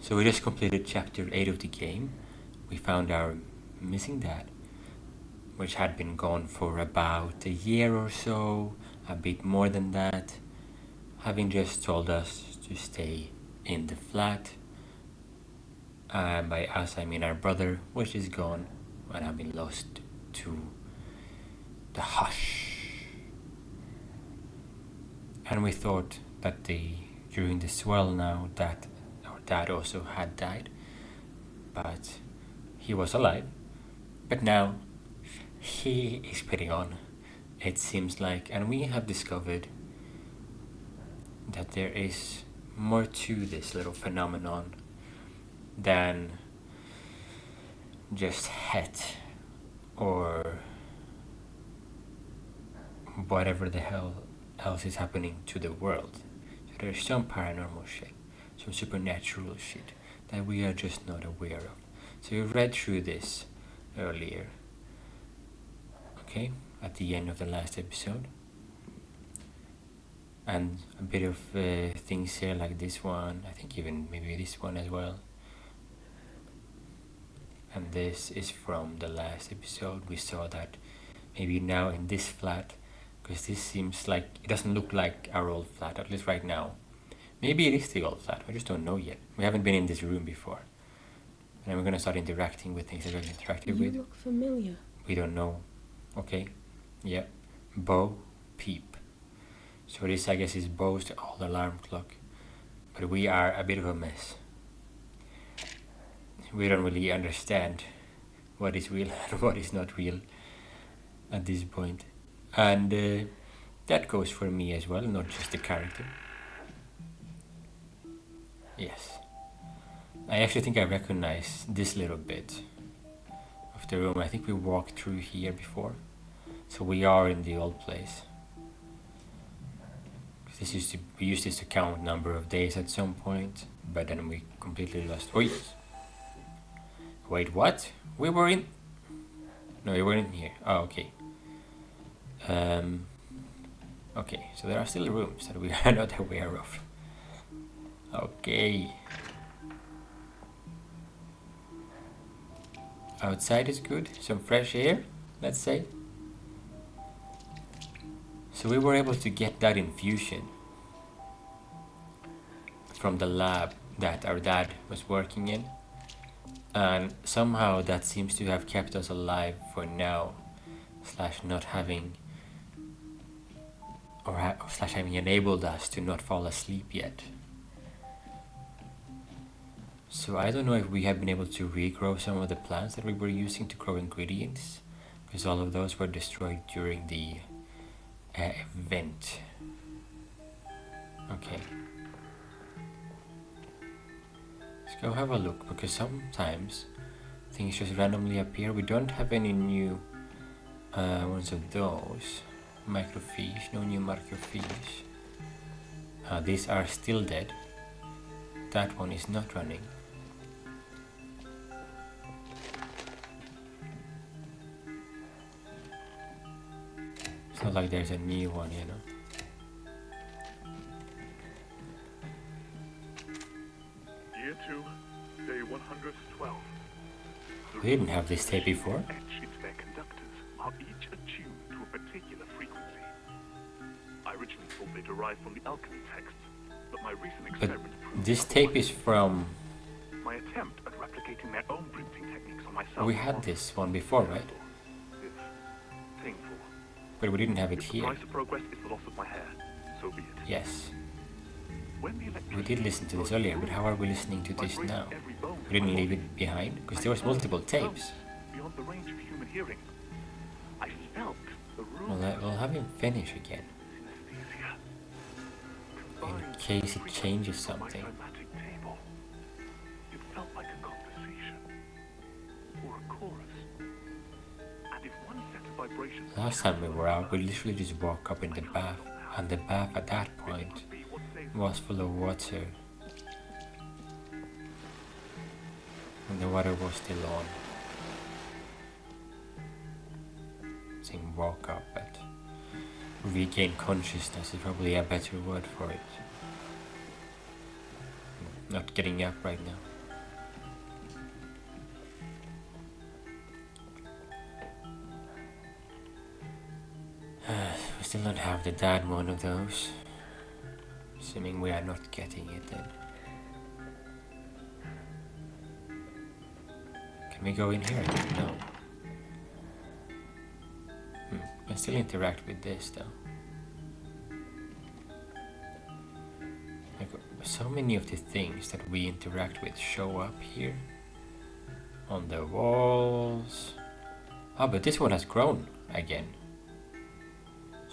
So we just completed chapter 8 of the game. We found our missing dad, which had been gone for about a year or so, a bit more than that, having just told us to stay in the flat. By us I mean our brother, which is gone and have been lost to the hush. And we thought that during the swell now that our dad also had died, but he was alive. But now he is putting on, it seems like, and we have discovered that there is more to this little phenomenon than just het or whatever the hell else is happening to the world. So there's some paranormal shit, some supernatural shit that we are just not aware of. So we read through this earlier, okay, at the end of the last episode, and a bit of things here like this one, I think even maybe this one as well. And this is from the last episode. We saw that maybe now in this flat, because this seems like, it doesn't look like our old flat, at least right now. Maybe it is the old flat, I just don't know yet. We haven't been in this room before. And then we're gonna start interacting with things that we've interacted with. You look familiar. We don't know. Okay, yeah. Bo Peep. So this, I guess, is Bo's old alarm clock. But we are a bit of a mess. We don't really understand what is real and what is not real at this point. And that goes for me as well, not just the character. Yes. I actually think I recognize this little bit of the room. I think we walked through here before. So we are in the old place. We used this to count number of days at some point, but then we completely lost. Oh yes. Wait, what? We were in... No, we weren't in here. Oh, okay. Okay, so there are still rooms that we are not aware of. Okay. Outside is good, some fresh air, let's say. So we were able to get that infusion from the lab that our dad was working in. And somehow that seems to have kept us alive for now, slash not having, or slash having enabled us to not fall asleep yet. So I don't know if we have been able to regrow some of the plants that we were using to grow ingredients, because all of those were destroyed during the event. Okay. Let's go have a look, because sometimes things just randomly appear. We don't have any new ones of those. Microfiche, no new microfiche. These are still dead. That one is not running. It's not like there's a new one, you know. Year 2, day 112. We didn't have this tape before. Etched into their conductors are each attuned to a particular frequency. I originally thought they derived from the alchemy texts, but my recent But experiment proved this tape is from... my attempt at replicating their own printing techniques on myself. We had this one before, right? It's painful. But we didn't have it If the here. price of progress is the loss of my hair, so be it. Yes. When the We electricity did listen to this earlier, but how are we listening to this now? We didn't leave it behind, because there was multiple tapes. Beyond the range of human hearing, I felt the room. Well, we'll have him finish again, Synesthesia. in case it changes something. It felt like a conversation or a chorus. And if one set of vibrations Last time we were out, we literally just woke up in the bath, and the bath at that point was full of water. And the water was still on. Saying woke up, but regain consciousness is probably a better word for it. Not getting up right now. still don't have the dad one of those. Assuming we are not getting it then. Can we go in here? No. Can still interact with this though. Like, so many of the things that we interact with show up here. On the walls. Ah, but this one has grown again.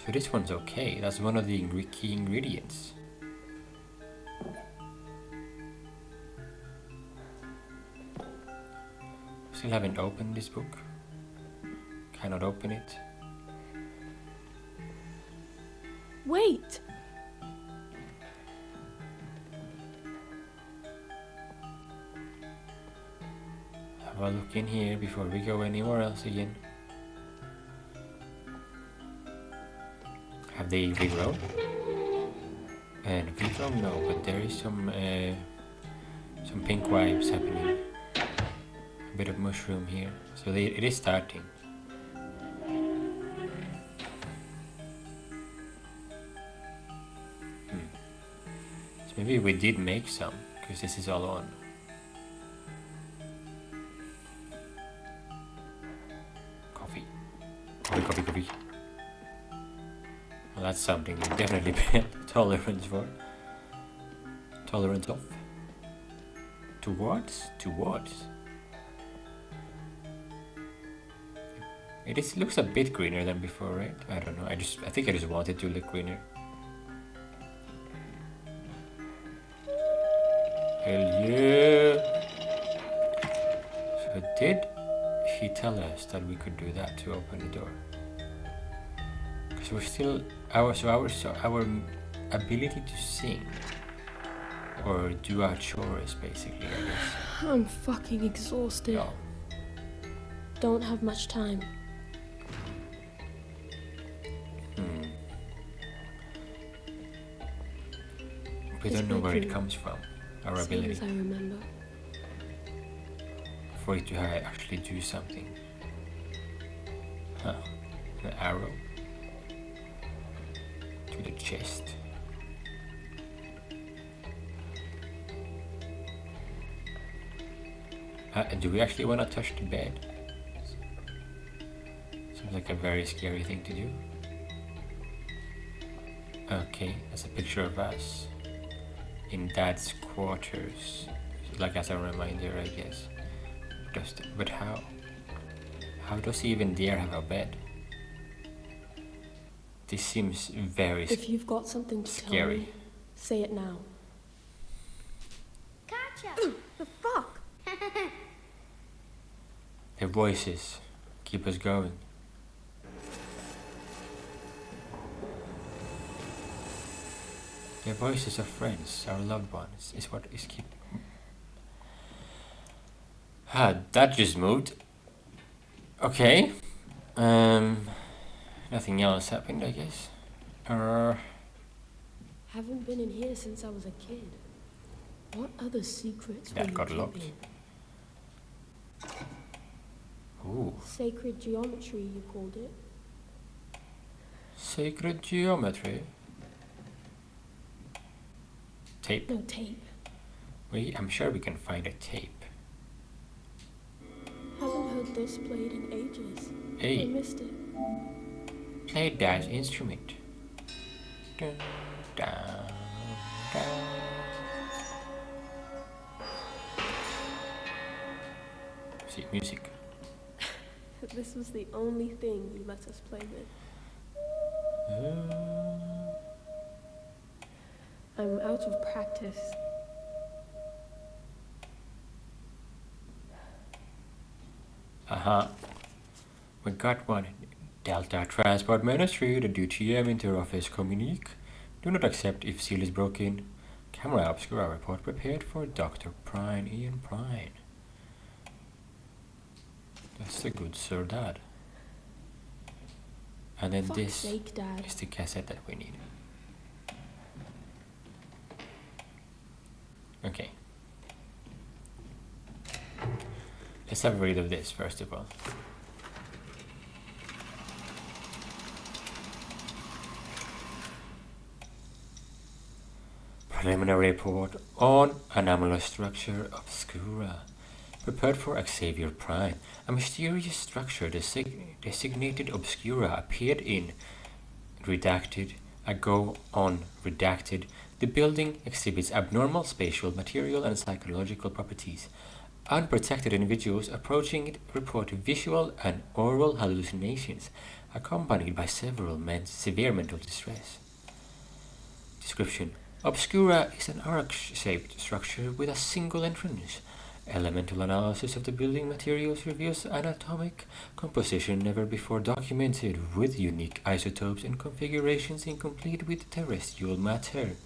So this one's okay. That's one of the key ingredients. Still haven't opened this book. Cannot open it. Wait! Have a look in here before we go anywhere else again. Have they regrown? And regrown? No, but there is some pink vibes happening. A bit of mushroom here. So it is starting. So maybe we did make some, because this is all on. Coffee. Coffee. Well, that's something you definitely pay tolerance for. Tolerance of. Towards? It looks a bit greener than before, right? I don't know. I think I just wanted to look greener. Hell yeah! So did he tell us that we could do that to open the door? Because we're still our ability to sing or do our chores, basically, I guess. I'm fucking exhausted. No. Don't have much time. We don't know where it comes from, our ability. As I remember. For it to actually do something. Huh. An arrow. To the chest. Do we actually want to touch the bed? Seems like a very scary thing to do. Okay, that's a picture of us in Dad's quarters, like as a reminder, I guess. But how? How does he even dare have a bed? This seems very If you've got something to scary. tell me, say it now. Gotcha! The fuck? Their voices keep us going. Their voices of friends, our loved ones, is what is keep. That just moved. Okay. Nothing else happened, I guess. Haven't been in here since I was a kid. What other secrets That were got you locked. keeping? Ooh. Sacred geometry, you called it. Sacred geometry. Tape. No, tape. I'm sure we can find a tape. Haven't heard this played in ages. Hey. I missed it. Play Dad's instrument. Dun, dun, dun. See, music. This was the only thing you let us play with. I'm out of practice. We got one. Delta Transport Ministry, the DTM Inter-Office Communique. Do not accept if seal is broken. Camera obscura report prepared for Dr. Prine, Ian Prine. That's a good Sir Dad. And then Fuck's this sake, Dad. is the cassette that we need. Okay. Let's have a read of this first of all. Preliminary report on anomalous structure obscura. Prepared for Xavier Prime, a mysterious structure designated obscura appeared in redacted. Redacted. The building exhibits abnormal spatial, material, and psychological properties. Unprotected individuals approaching it report visual and oral hallucinations, accompanied by severe mental distress. Description: Obscura is an arc-shaped structure with a single entrance. Elemental analysis of the building materials reveals anatomic composition never before documented, with unique isotopes and configurations incomplete with terrestrial matter.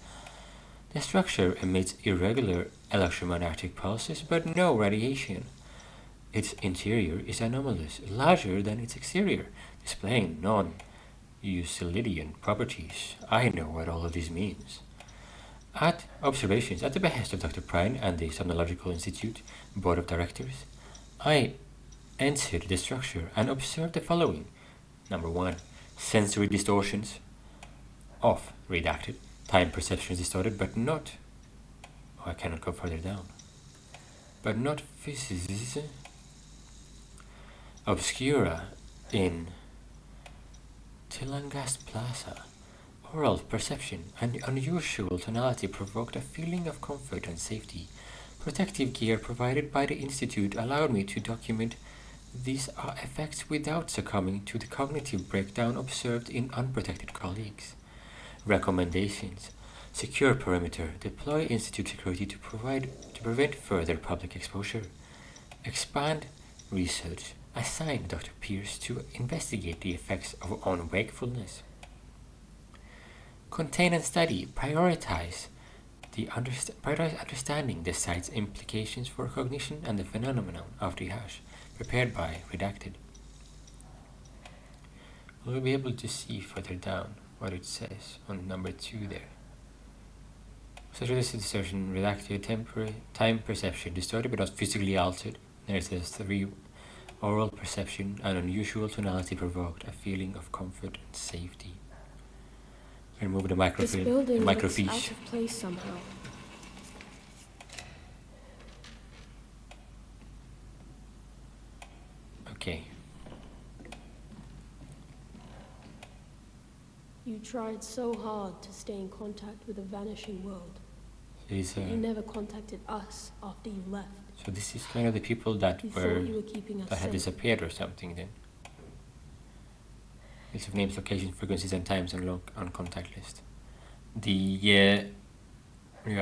The structure emits irregular electromagnetic pulses but no radiation. Its interior is anomalous, larger than its exterior, displaying non-Euclidean properties. I know what all of this means. At observations at the behest of Dr. Prine and the Somnological Institute Board of Directors, I entered the structure and observed the following. Number 1. Sensory distortions. Off. Redacted. Time perception is distorted, but not... Oh, I cannot go further down. But not physics. Obscura in Tilangast Plaza. Oral perception and unusual tonality provoked a feeling of comfort and safety. Protective gear provided by the Institute allowed me to document these effects without succumbing to the cognitive breakdown observed in unprotected colleagues. Recommendations: secure perimeter, deploy Institute security to prevent further public exposure. Expand research, assign Dr. Pierce to investigate the effects on wakefulness. Contain and study, prioritize understanding the site's implications for cognition and the phenomenon of the hash, prepared by Redacted. We'll be able to see further down what it says on number 2 there. Such a distortion, redacted, time perception, distorted but not physically altered. There it says 3. Oral perception and unusual tonality provoked a feeling of comfort and safety. Remove the This building looks microfiche. out of place somehow. Okay. You tried so hard to stay in contact with a vanishing world. You You never contacted us after you left. So this is kind of the people that You were thought you were keeping us that had safe. disappeared or something then. List of names, locations, frequencies, and times on contact list. Yeah. We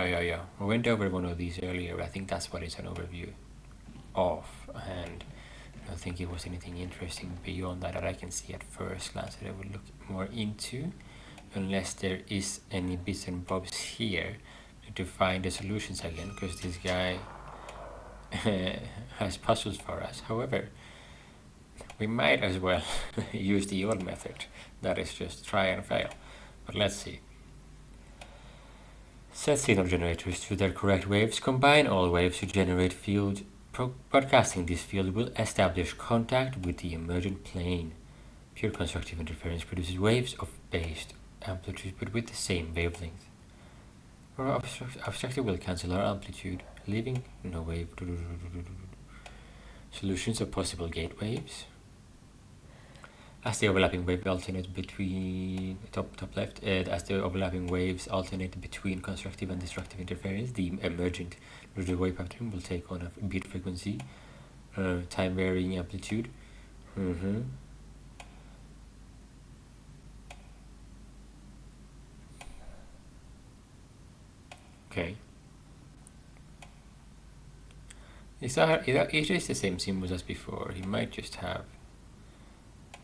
went over one of these earlier. I think that's what it's an overview of, and I don't think it was anything interesting beyond that I can see at first glance that I would look more into, unless there is any bits and bobs here to find the solutions again, because this guy has puzzles for us. However, we might as well use the old method, that is just try and fail. But let's see. Set signal generators to their correct waves, combine all waves to generate field. Broadcasting this field will establish contact with the emergent plane. Pure constructive interference produces waves of based amplitude but with the same wavelength. Or obstructive will cancel our amplitude, leaving no wave. Solutions of possible gate waves. As the overlapping wave alternate between top left, as the overlapping waves alternate between constructive and destructive interference, the emergent wave pattern will take on a beat frequency, time varying amplitude. Okay. It is the same symbols as before. He might just have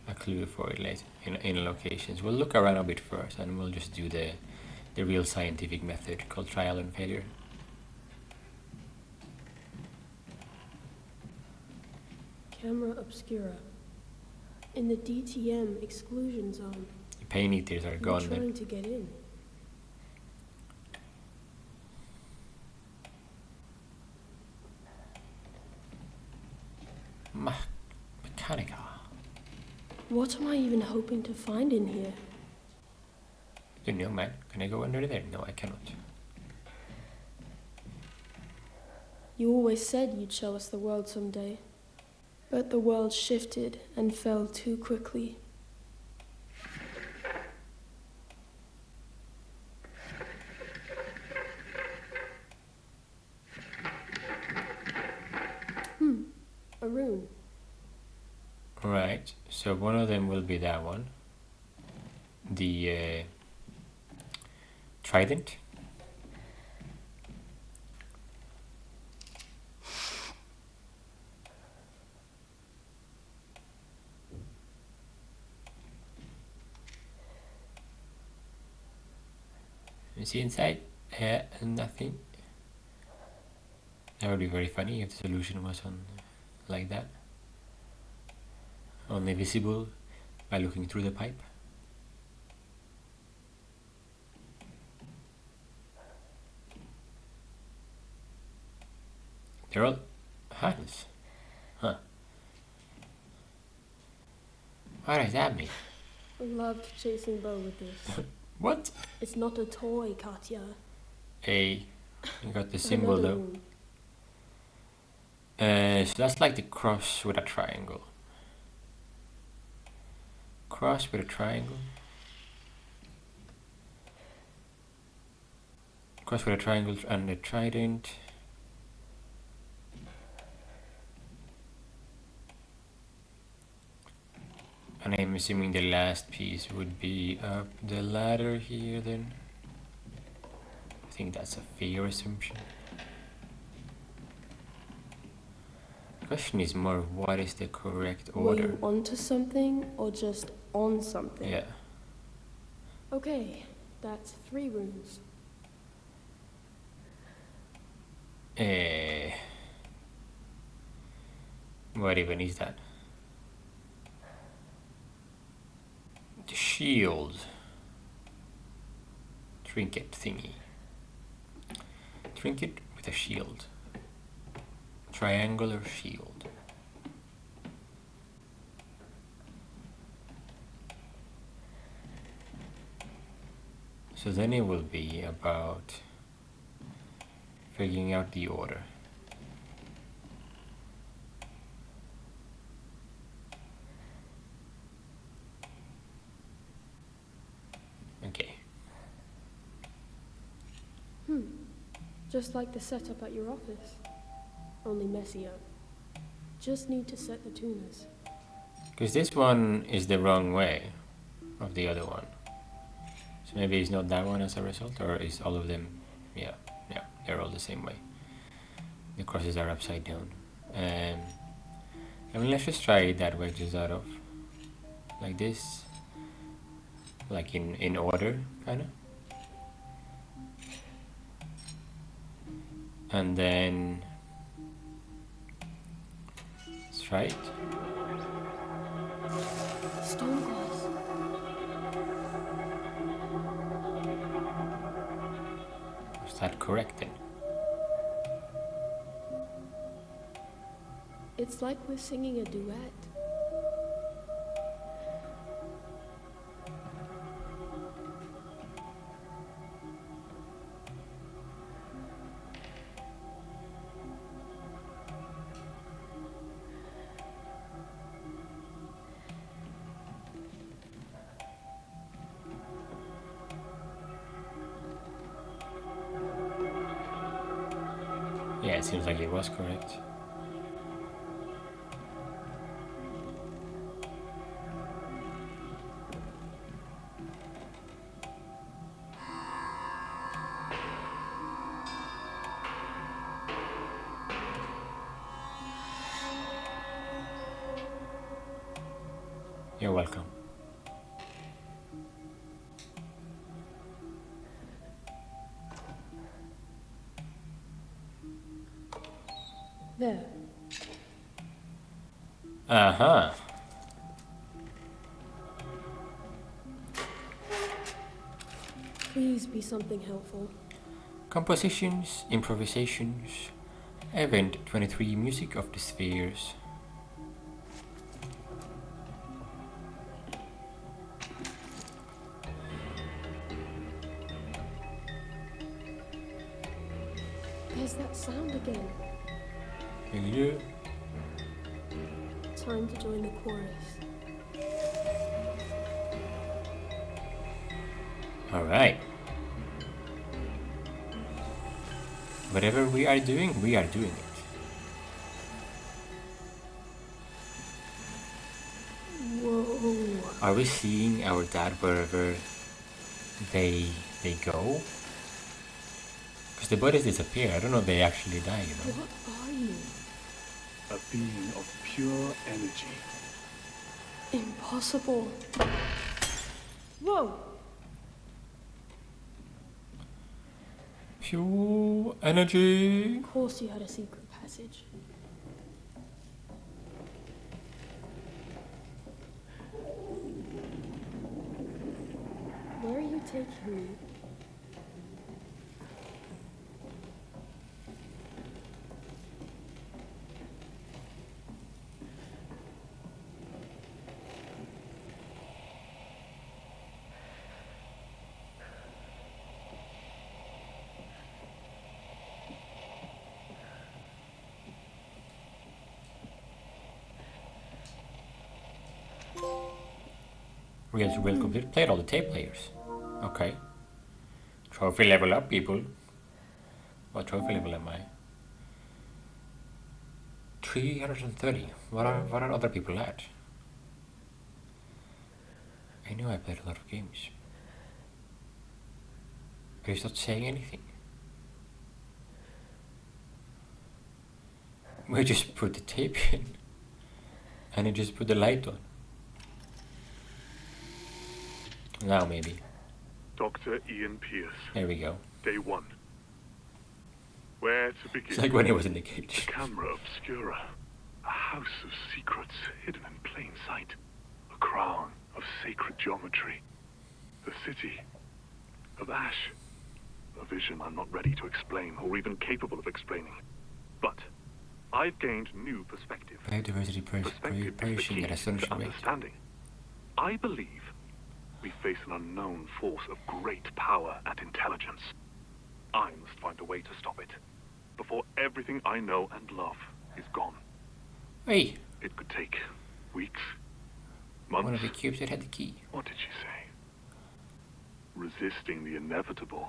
a clue for it later in locations. We'll look around a bit first and we'll just do the real scientific method called trial and failure. Camera obscura. In the DTM exclusion zone. The pain eaters are gone I'm then. trying to get in. Mechanica. What am I even hoping to find in here? You know, man. Can I go under there? No, I cannot. You always said you'd show us the world someday. But the world shifted and fell too quickly. A rune. Right, so one of them will be that one. The trident. You see inside? Yeah, nothing. That would be very funny if the solution was on like that. Only visible by looking through the pipe. They're all hands. Huh. What does that mean? I loved chasing Bo with this. What? It's not a toy, Katya. Hey, you got the symbol Another though. rune. So that's like the cross with a triangle. Cross with a triangle. Cross with a triangle and a trident. And I'm assuming the last piece would be up the ladder here then. I think that's a fair assumption. The question is more, what is the correct Were order? you onto something or just on something? Yeah. Okay, that's 3 runes. What even is that? The shield. Trinket thingy. Trinket with a shield. Triangular shield. So then it will be about figuring out the order. Okay. Just like the setup at your office. Only messier. Just need to set the tuners. Because this one is the wrong way of the other one. So maybe it's not that one as a result, or is all of them? Yeah, they're all the same way. The crosses are upside down. I mean, let's just try it that way, just out of like this, like in order, kind of. And then let's try it. Stone glass. Is that correct then? It's like we're singing a duet. Yeah, it seems like it was correct. You're welcome. There. Uh-huh. Please be something helpful. Compositions, improvisations, Event 23 Music of the Spheres. There's that sound again. You. Time to join the chorus. Alright. Whatever we are doing it. Whoa. Are we seeing our dad wherever they go? Because the bodies disappear. I don't know if they actually die, you know. What are you? A being of pure energy. Impossible. Whoa. Pure energy. Of course you had a secret passage. Where are you taking me? We'll complete. Played all the tape players. Okay. Trophy level up, people. What trophy level am I? 330. What are other people at? I know I played a lot of games. But he's not saying anything. We just put the tape in. And he just put the light on. Now maybe. Dr. Ian Pierce. There we go. Day 1. Where to begin? It's like when he was in the The cage. Camera Obscura. A house of secrets hidden in plain sight. A crown of sacred geometry. The city of ash. A vision I'm not ready to explain or even capable of explaining. But I've gained new perspective. Biodiversity Perspective is the perishing key at to astonishing rate. understanding. I believe we face an unknown force of great power and intelligence. I must find a way to stop it before everything I know and love is gone. Hey, It could take weeks, one of months. the cubes that had the key. What did she say? Resisting the inevitable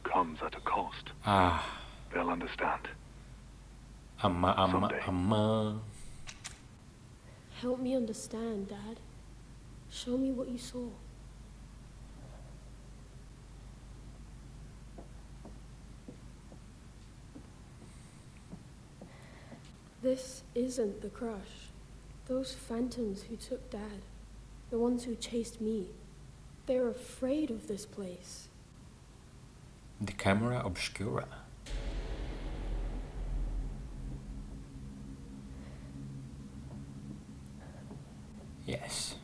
comes at a cost. Ah, They'll understand. amma. Help me understand, Dad. Show me what you saw. This isn't the crush. Those phantoms who took Dad, the ones who chased me, they're afraid of this place. The camera obscura. Yes.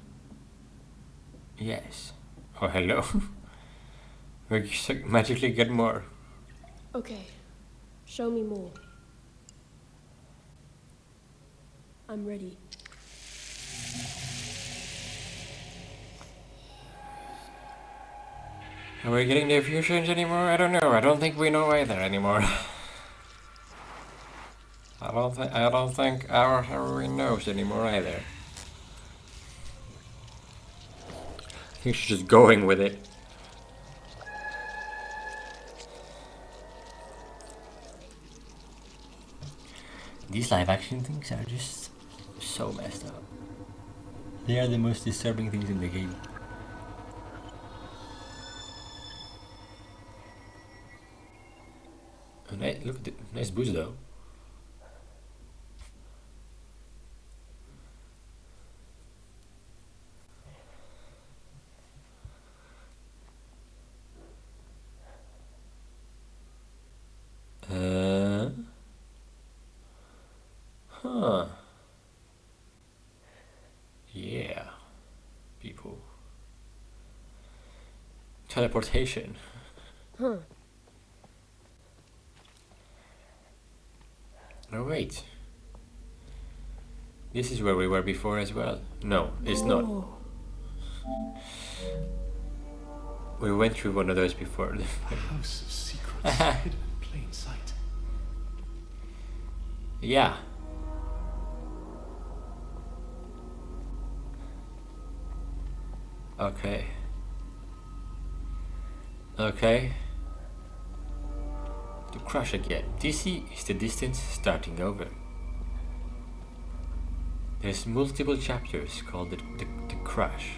Yes. Oh, hello. We magically get more. Okay, show me more. I'm ready. Are we getting the fusions anymore? I don't know. I don't think we know either anymore. I don't think our heroine knows anymore either. I think she's just going with it. These live action things are just so messed up. They are the most disturbing things in the game. Oh, look at the nice boots though. Huh. Yeah. People. Teleportation. Huh. Oh wait. This is where we were before as well. No, it's not. Oh. We went through one of those before. A house of secrets hidden in plain sight. Yeah, Okay. Okay. To crash again. DC is the distance starting over. There's multiple chapters called the crash.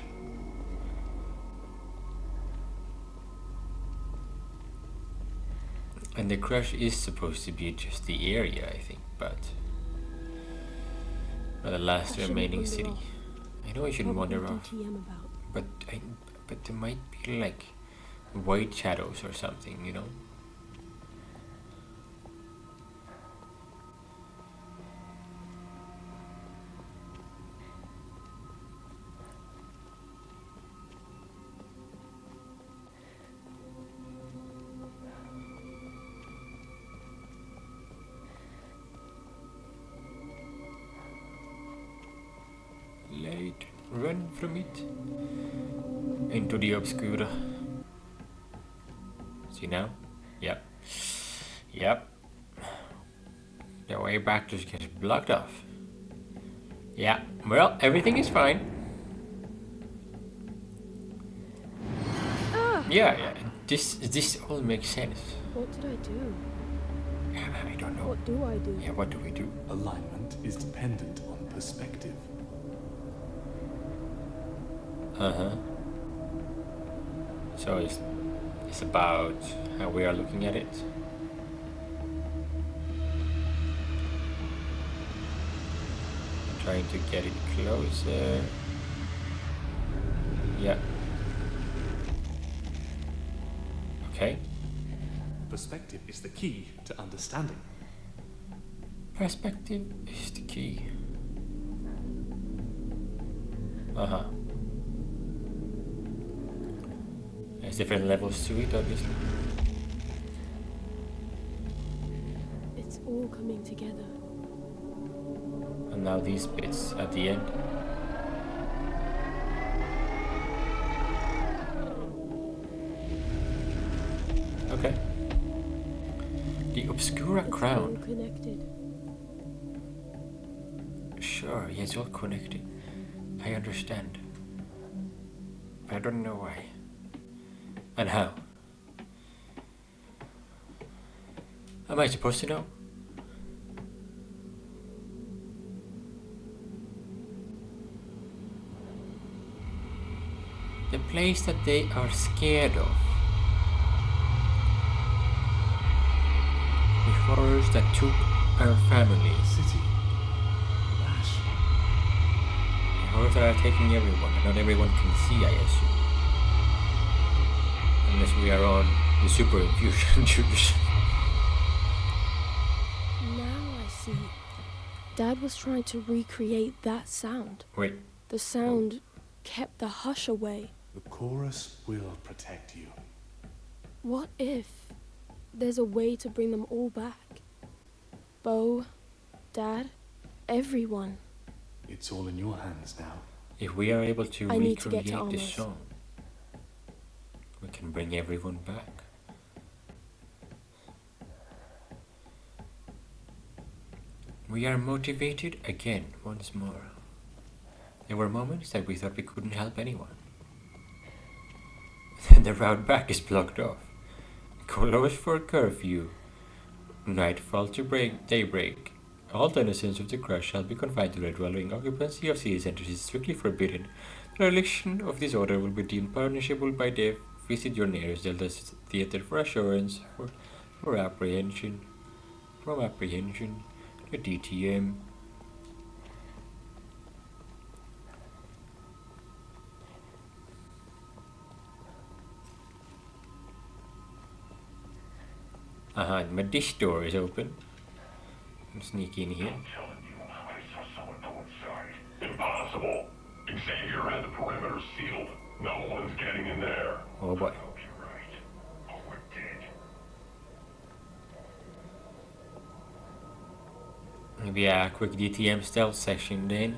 And the crash is supposed to be just the area, I think, but not the last remaining city. I know I shouldn't wander off, but there might be like white shadows or something, you know? Late, run from it into the obscura. See now? Yep. Yep. The way back just gets blocked off. Yeah, well, everything is fine. Yeah, this all makes sense. What did I do? I don't know. What do I do? Yeah, what do we do? Alignment is dependent on perspective. So it's about how we are looking at it. Trying to get it closer. Yeah. Okay. Perspective is the key to understanding. Perspective is the key. There's different levels to it, obviously. It's all coming together. And now these bits at the end. Okay. The Obscura It's all Crown. connected. Sure, yeah, it's all connected. I understand. But I don't know why. And how? Am I supposed to know? The place that they are scared of. The horrors that took our family. City. Ash. The horrors that are taking everyone, and not everyone can see, I assume. Unless we are on the super infusion juice. Now I see. Dad was trying to recreate that sound. Wait, The sound kept the hush away. The chorus will protect you. What if there's a way to bring them all back? Bo, Dad, everyone. It's all in your hands now. if we are able to I need to get to recreate the Amos. song, we can bring everyone back. We are motivated again, once more. There were moments that we thought we couldn't help anyone. Then the route back is blocked off. Closed for curfew. Nightfall to daybreak. All denizens of the crash shall be confined to their dwelling. Occupancy of city centers is strictly forbidden. The dereliction of this order will be deemed punishable by death. Visit your nearest Delta theater for assurance, for apprehension. From apprehension. The DTM. My dish door is open. I'll sneak in here. I'm telling you, I saw someone go inside. Impossible. Xavier had the perimeter sealed. No one's getting in there. Oh boy. I hope you're right. Oh, we're dead. Maybe a quick DTM stealth session then.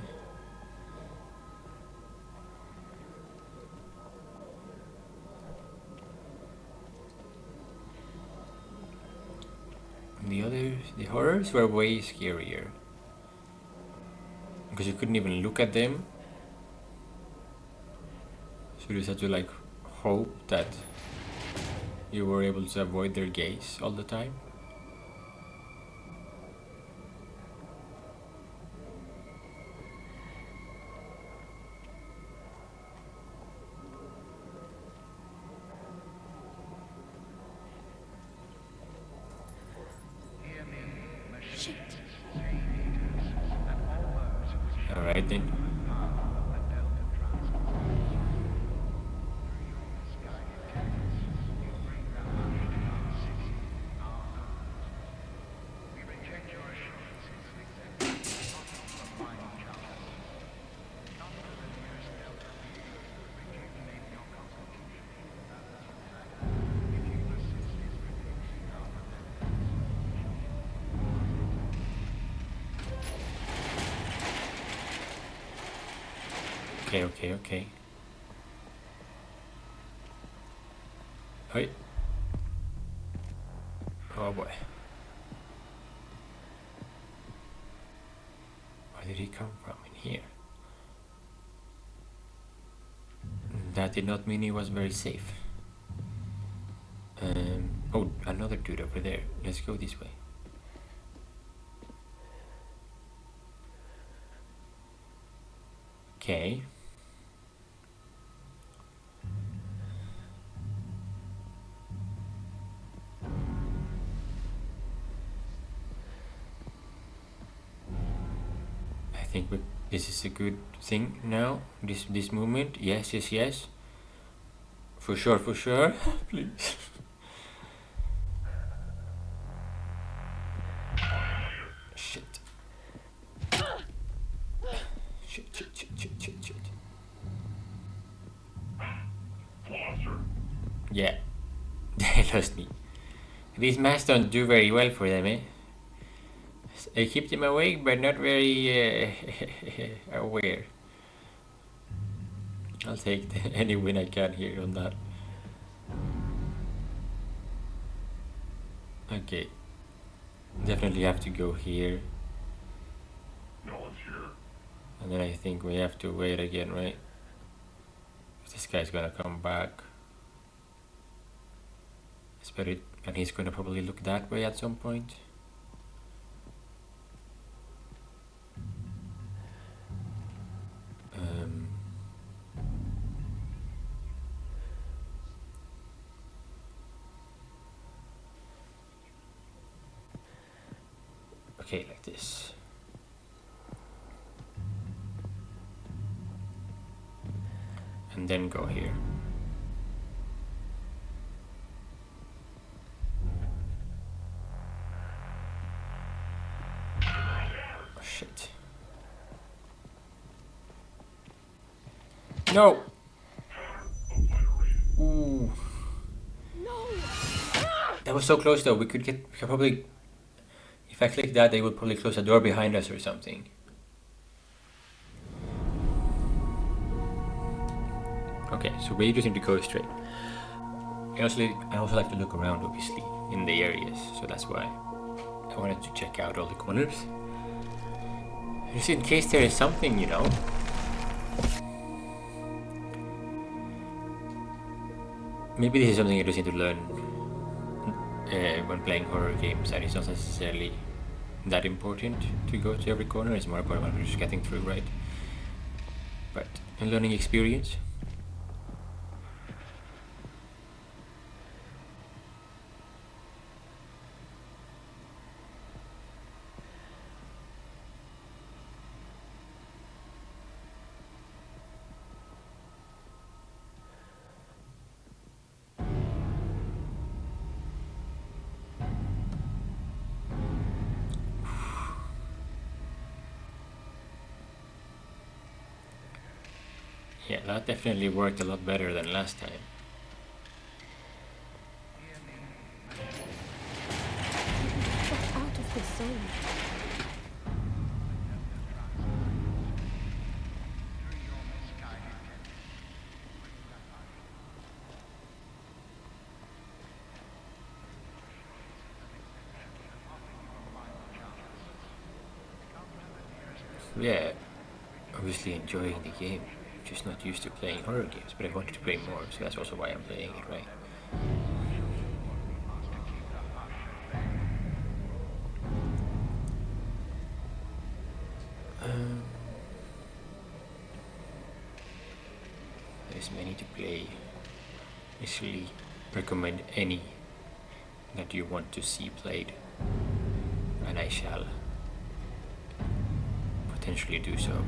The horrors were way scarier. Because you couldn't even look at them. So So you just have to like hope that you were able to avoid their gaze all the time. Shit. Alright then. Okay. Hey. Oh boy. Where did he come from in here? That did not mean he was very safe. Oh, another dude over there. Let's go this way. Okay. I think this is a good thing now. This movement. Yes. For sure. Please. Shit. Shit. Monster. Yeah. They lost me. These masks don't do very well for them, eh? I keep them awake, but not very aware. I'll take any win I can here on that. Okay. Definitely have to go here. No one's here. And then I think we have to wait again, right? This guy's gonna come back. Spirit, and he's gonna probably look that way at some point. Okay, like this. And then go here. Oh, shit. No! Ooh. No! That was so close though, we could probably, if I click that, they would probably close a door behind us or something. Okay, so we just need to go straight. I also like to look around, obviously, in the areas, so that's why I wanted to check out all the corners. Just in case there is something, you know. Maybe this is something I just need to learn when playing horror games, and it's not necessarily that important to go to every corner. It's more about just getting through, right? But a learning experience. Yeah, that definitely worked a lot better than last time. Get out of this zone. Yeah, obviously enjoying the game. just not used to playing horror games, but I wanted to play more, so that's also why I'm playing it, right? There's many to play. Easily recommend any that you want to see played, and I shall potentially do so.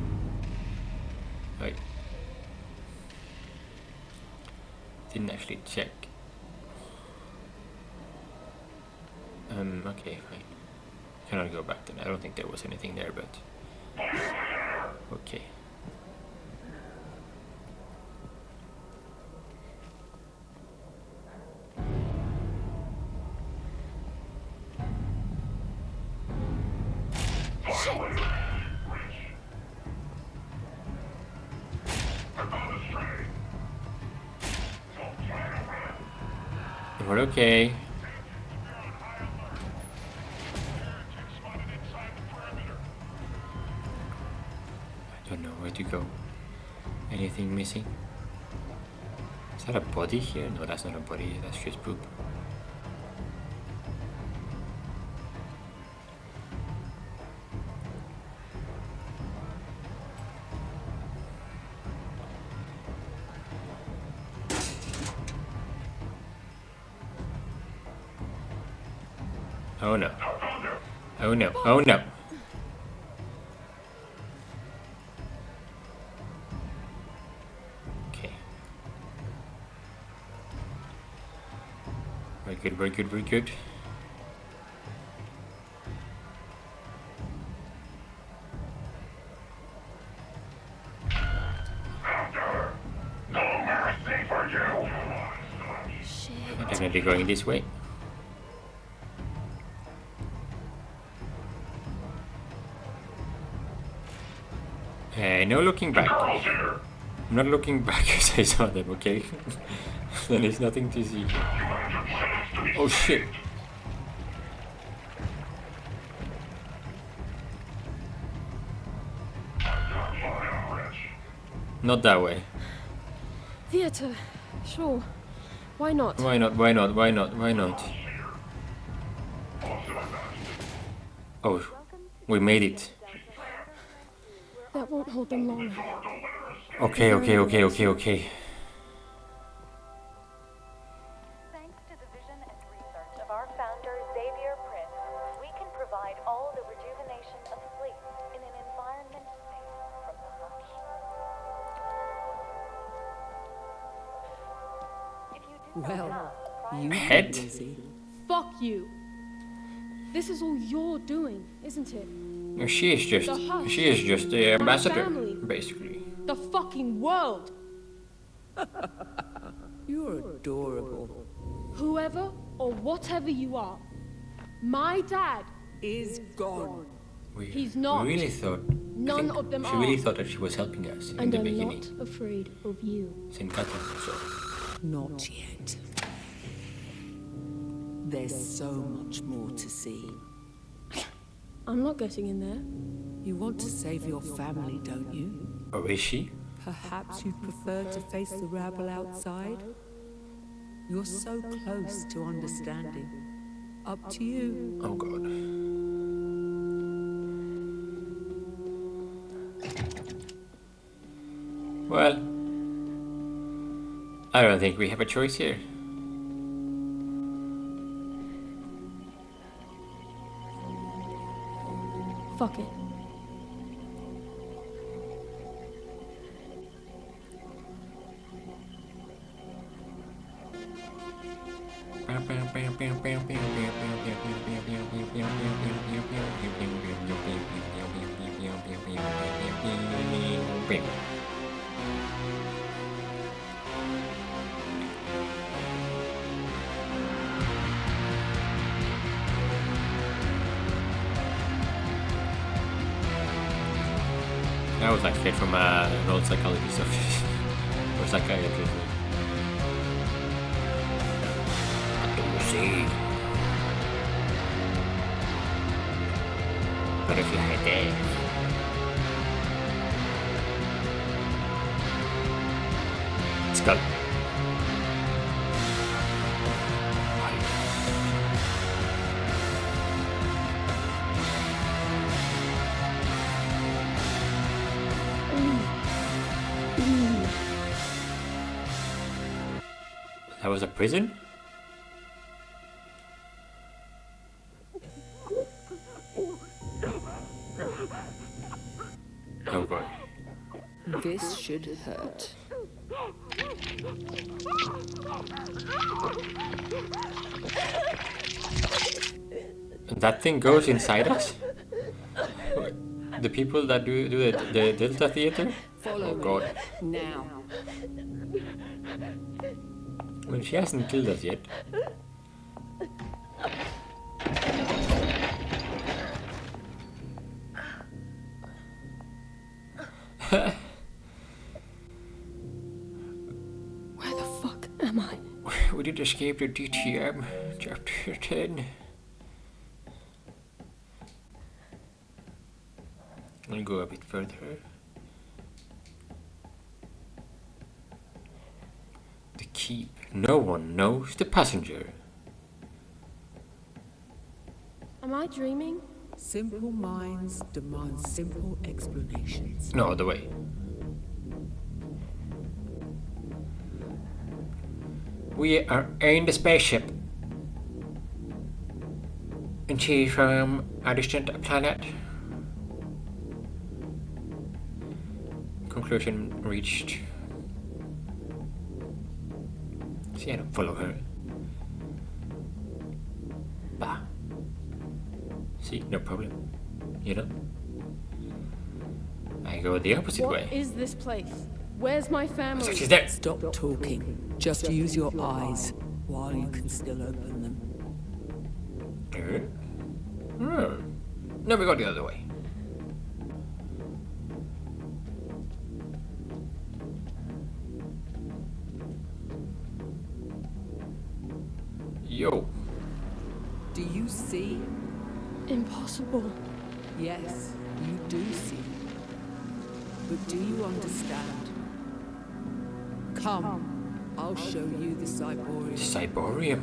Right. Didn't actually check. Okay, fine. Cannot go back then. I don't think there was anything there, but okay. We're okay. I don't know where to go. Anything missing? Is that a body here? No, that's not a body. That's just poop. Oh no. Oh no. Oh no. Okay. Very good, very good, very good. No mercy for you! I'm definitely going this way. No looking back. Girls here! I'm not looking back as I saw them, okay? Then there's nothing to see. Oh shit. Not that way. Theatre, sure. Why not? Why not? Why not? Why not? Why not? Oh, we made it. That won't hold them long. Okay, okay, okay, okay, okay. Thanks to the vision and research of our founder, Xavier Prince, we can provide all the rejuvenation of sleep in an environment safe from the harsh. If you do not Well, have the prior you Head? busy. Fuck you. This is all you're doing, isn't it? She is just the ambassador, family. basically. The fucking world. You're adorable. Whoever or whatever you are, my dad, Is gone. He's not. We really thought. None of them she are. really thought that she was helping us in And the I'm beginning. not afraid of you. Senkata, so. Not yet. There's so much more to see. I'm not getting in there. You want to save your family, don't you? Or is she? Perhaps you'd prefer to face the rabble outside? You're so close to understanding. Up to you. Oh god. Well, I don't think we have a choice here. Fuck it. That was like straight from an old psychologist office or psychiatrist. What do you see? Butterfly death. skull. That was a prison? Oh boy. This should hurt. That thing goes inside us? The people that do the Delta Theater? Follow Oh god. me now. Well, she hasn't killed us yet. Where the fuck am I? We did escape the DTM, chapter 10. I'll go a bit further. The keep. No one knows the passenger. Am I dreaming? Simple minds demand simple explanations. No other way. We are in the spaceship. And she's from a distant planet. Conclusion reached. See, I don't follow her. Bah. See, no problem. You know? I go the opposite way. What is this place? Where's my family? So she's there. Stop talking. Just use your eyes while you can still open them. No, we go the other way. Yo. Do you see? Impossible. Yes, you do see. But do you understand? Come, I'll show you the Cyborium. Cyborium.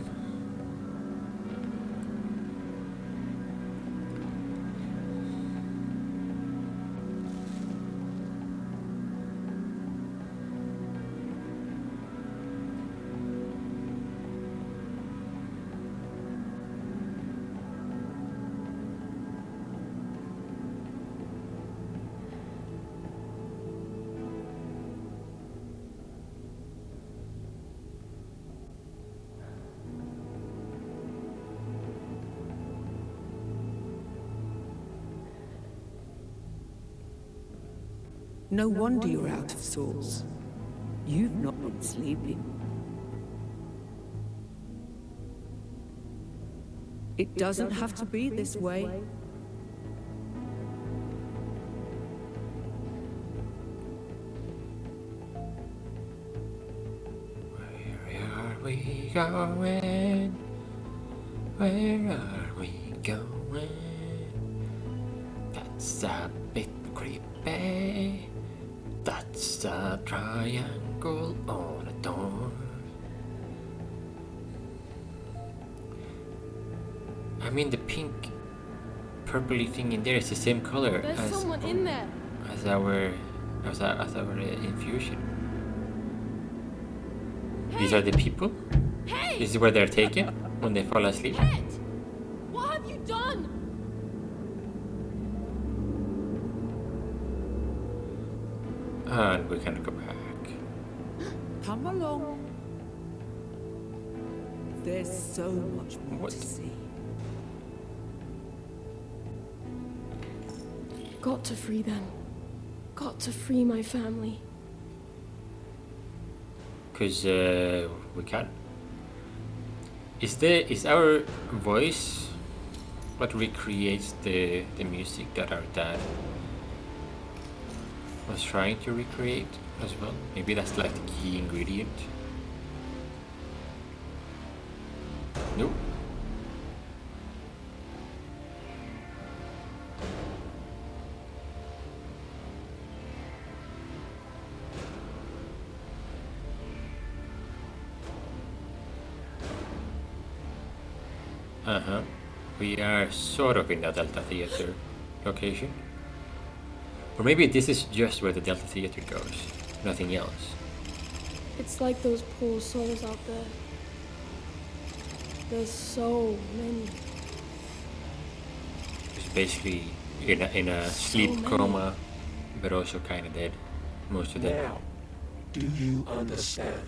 No wonder you're out of sorts. You've not been sleeping. It doesn't have to be this way. Where are we going? Where are we going? That's a bit creepy. That's a triangle on a door. I mean, the pink purpley thing in there is the same color There's as someone in there. our infusion. These are the people? Hey! This is where they're taken when they fall asleep? Pet! What have you done? And we can go back. Come along. There's so much more What? to see. Got to free them. Got to free my family. Cause we can. Is our voice what recreates the music that our dad was trying to recreate as well? Maybe that's like the key ingredient. Nope. Uh-huh. We are sort of in the Delta Theater location. Or maybe this is just where the Delta Theater goes. Nothing else. It's like those poor souls out there. There's so many. It's basically in a sleep many. coma, but also kind of dead. Most of them. Now, do you understand?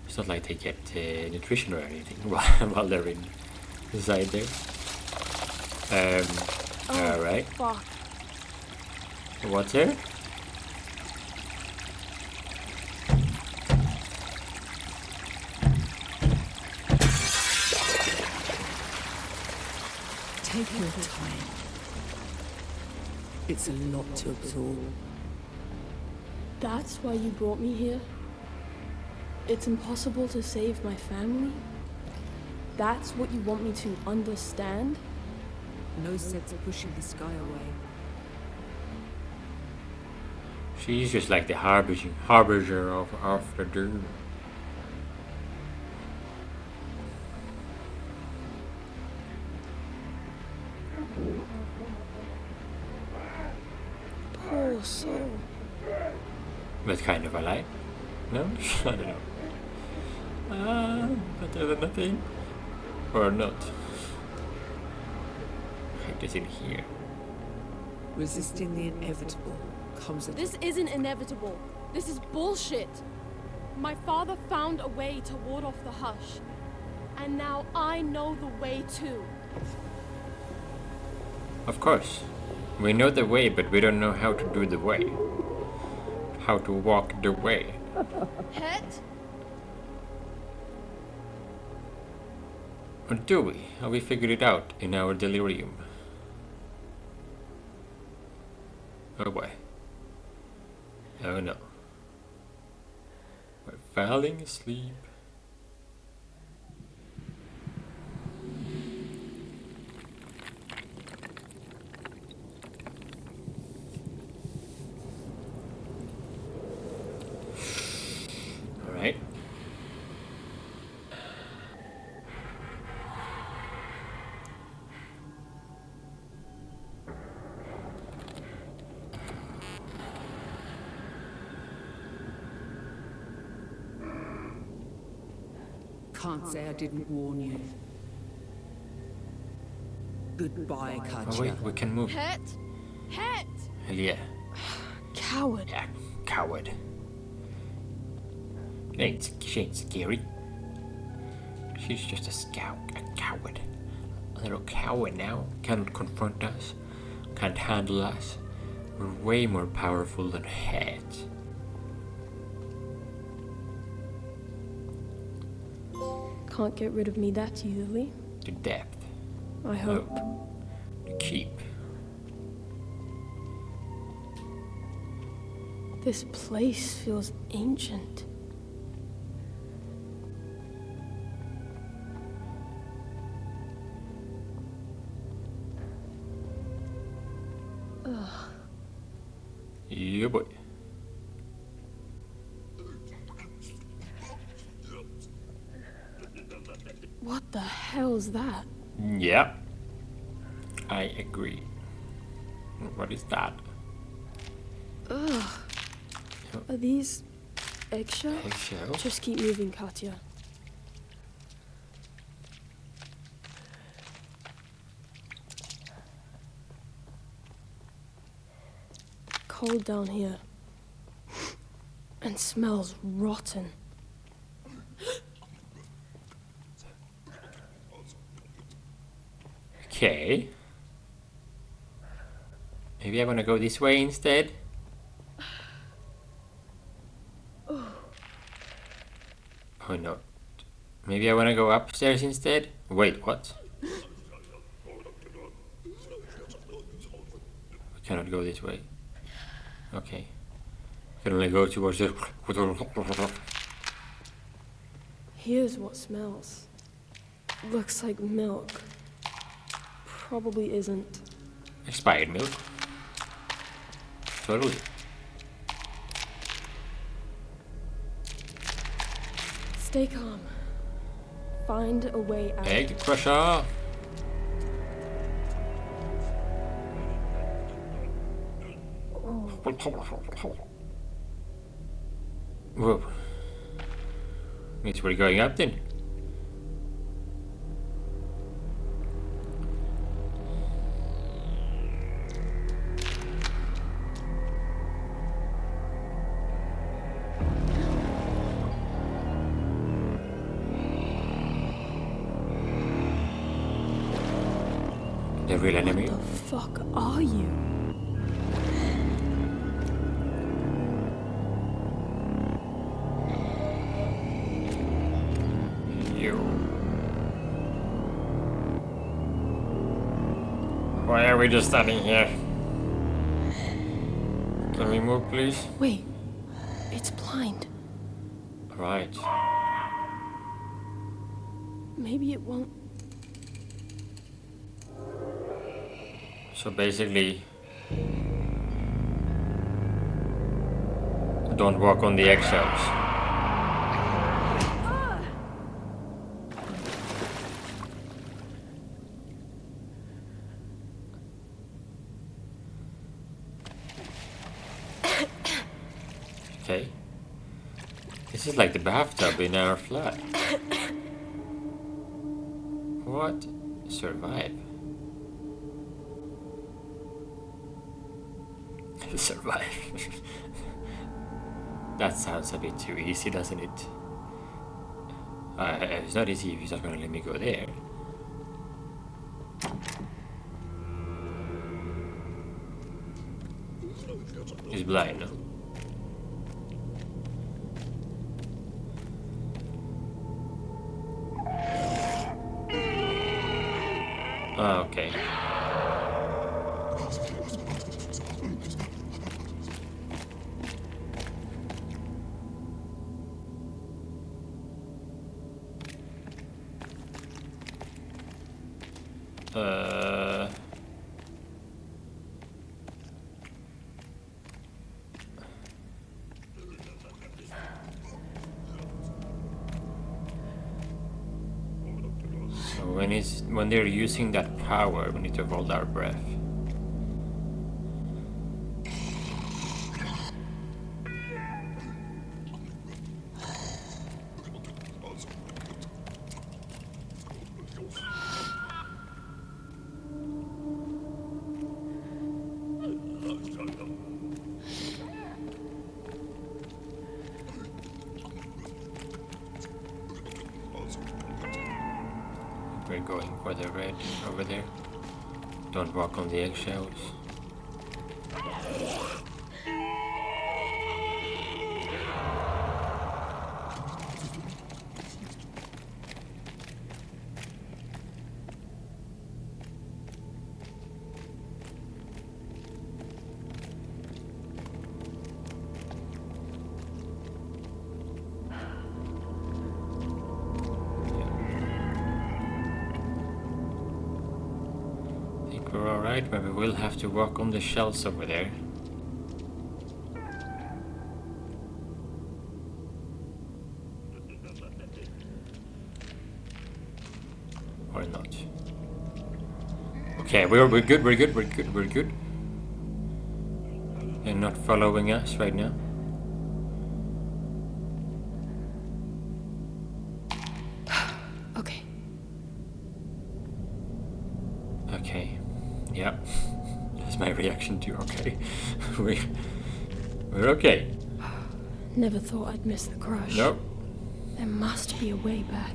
It's not like they get nutrition or anything while they're inside there. Alright. Fuck. What's there? Take your time. It's a lot to absorb. That's why you brought me here? It's impossible to save my family? That's what you want me to understand? No sense pushing the sky away. She's just like the harbinger of the doom. Poor soul. But kind of alive. No? I don't know. Better than nothing. Or not. It is in here. Resisting the inevitable comes at This isn't inevitable. This is bullshit. My father found a way to ward off the hush. And now I know the way too. Of course. We know the way, but we don't know how to do the way. How to walk the way. Het? Or do we? Have we figured it out in our delirium? Oh boy. Oh no. We're falling asleep. Alright. Can't say I didn't warn you. Goodbye, Oh Katya. wait, we can move. Het? Het! Hell yeah. Coward. Yeah, coward. She ain't scary. She's just a coward. A little coward now. Cannot confront us. Can't handle us. We're way more powerful than heads. Can't get rid of me that easily. To depth. I hope. To keep. This place feels ancient. Yeah, boy. What the hell's that? Yeah. I agree. What is that? Ugh. Are these eggshells? Eggshells? Just keep moving, Katya. Cold down here. And smells rotten. Okay. Maybe I wanna go this way instead? Oh no. Maybe I wanna go upstairs instead? Wait, what? We cannot go this way. Okay. We can only go towards the... Here's what smells. Looks like milk. Probably isn't. Expired milk. Totally. Stay calm. Find a way out. Egg crusher! Whoa. Means we're going up then. The real enemy. What the fuck are you? You. Why are we just standing here? Can we move, please? Wait, it's blind. Right. Maybe it won't. So basically, don't walk on the eggshells. Okay. This is like the bathtub in our flat. What? Survive. Survive. That sounds a bit too easy, doesn't it? It's not easy if he's not gonna let me go there. He's blind, no? Ah, okay. So when they're using that power, we need to hold our breath. We're going for the red over there. Don't walk on the eggshells. We're alright, but we will have to walk on the shells over there. Or not. Okay, we're good, we're good, we're good, we're good. They're not following us right now. Okay. Okay. Yeah. That's my reaction to okay. We're okay. Never thought I'd miss the crush. Nope. There must be a way back.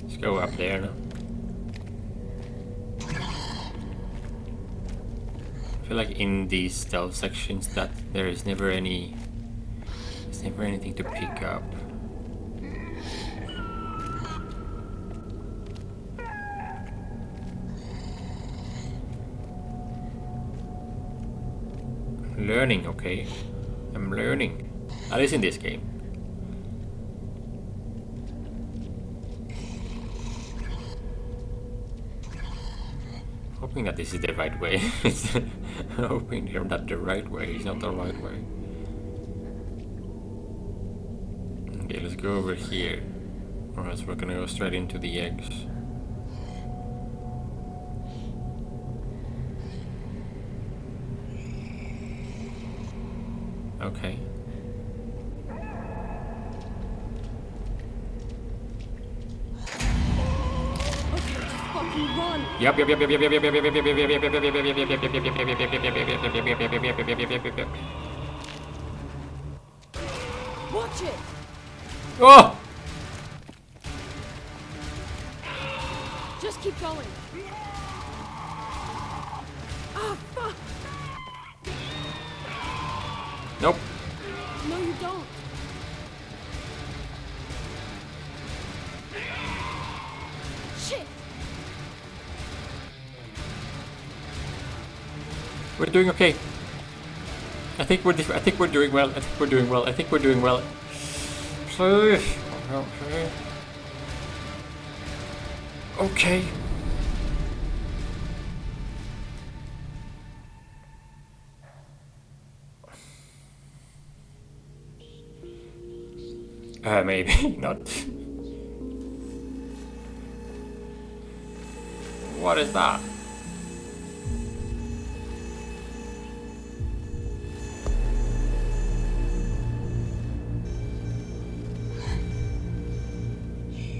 Let's go up there now. I feel like in these stealth sections that there's never anything to pick up. Learning, okay. I'm learning. At least in this game. hoping that this is the right way. I'm hoping they're not the right way. It's not the right way. Okay, let's go over here. Or else we're gonna go straight into the eggs. Okay. Fucking run! Yep. Watch it! Oh! Just keep going. Ah, fuck! Nope. No, you don't. Shit! We're doing okay. I think we're doing well. Please. Okay. Maybe not. What is that?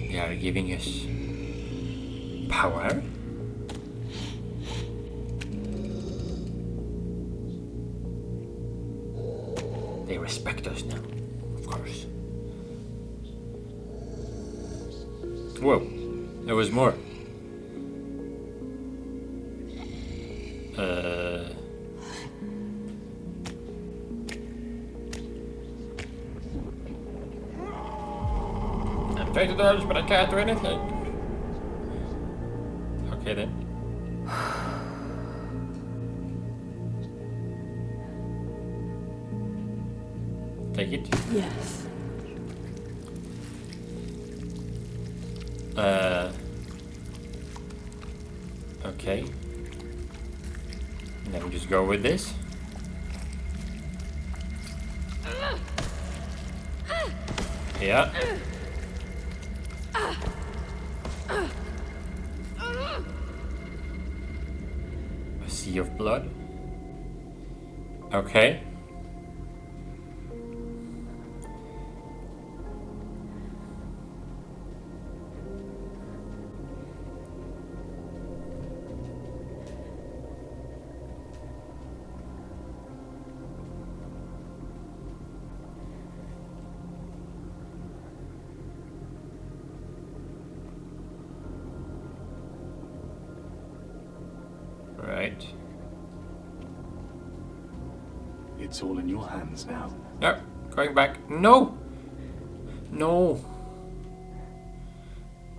They are giving us power? They respect us now, of course. Whoa, there was more. I'm trying to dodge, but I can't do anything. Okay then. Take it. Yes. Okay. And then we just go with this. Yeah. A sea of blood. Okay. Right. It's all in your hands now. No, going back. No! No!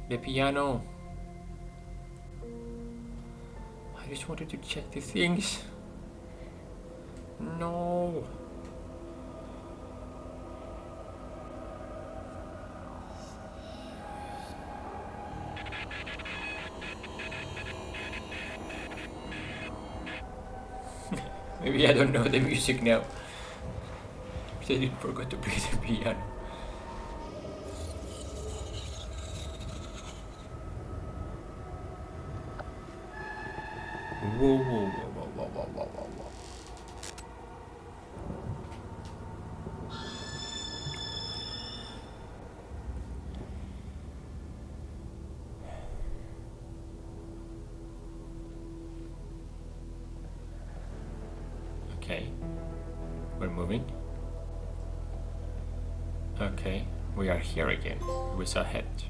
The piano. I just wanted to check the things. No. Maybe I don't know the music now. I didn't forget to play the piano. Whoa, whoa, whoa, whoa, whoa, whoa, whoa, whoa, whoa. Okay, we're moving. Okay, we are here again. We saw it.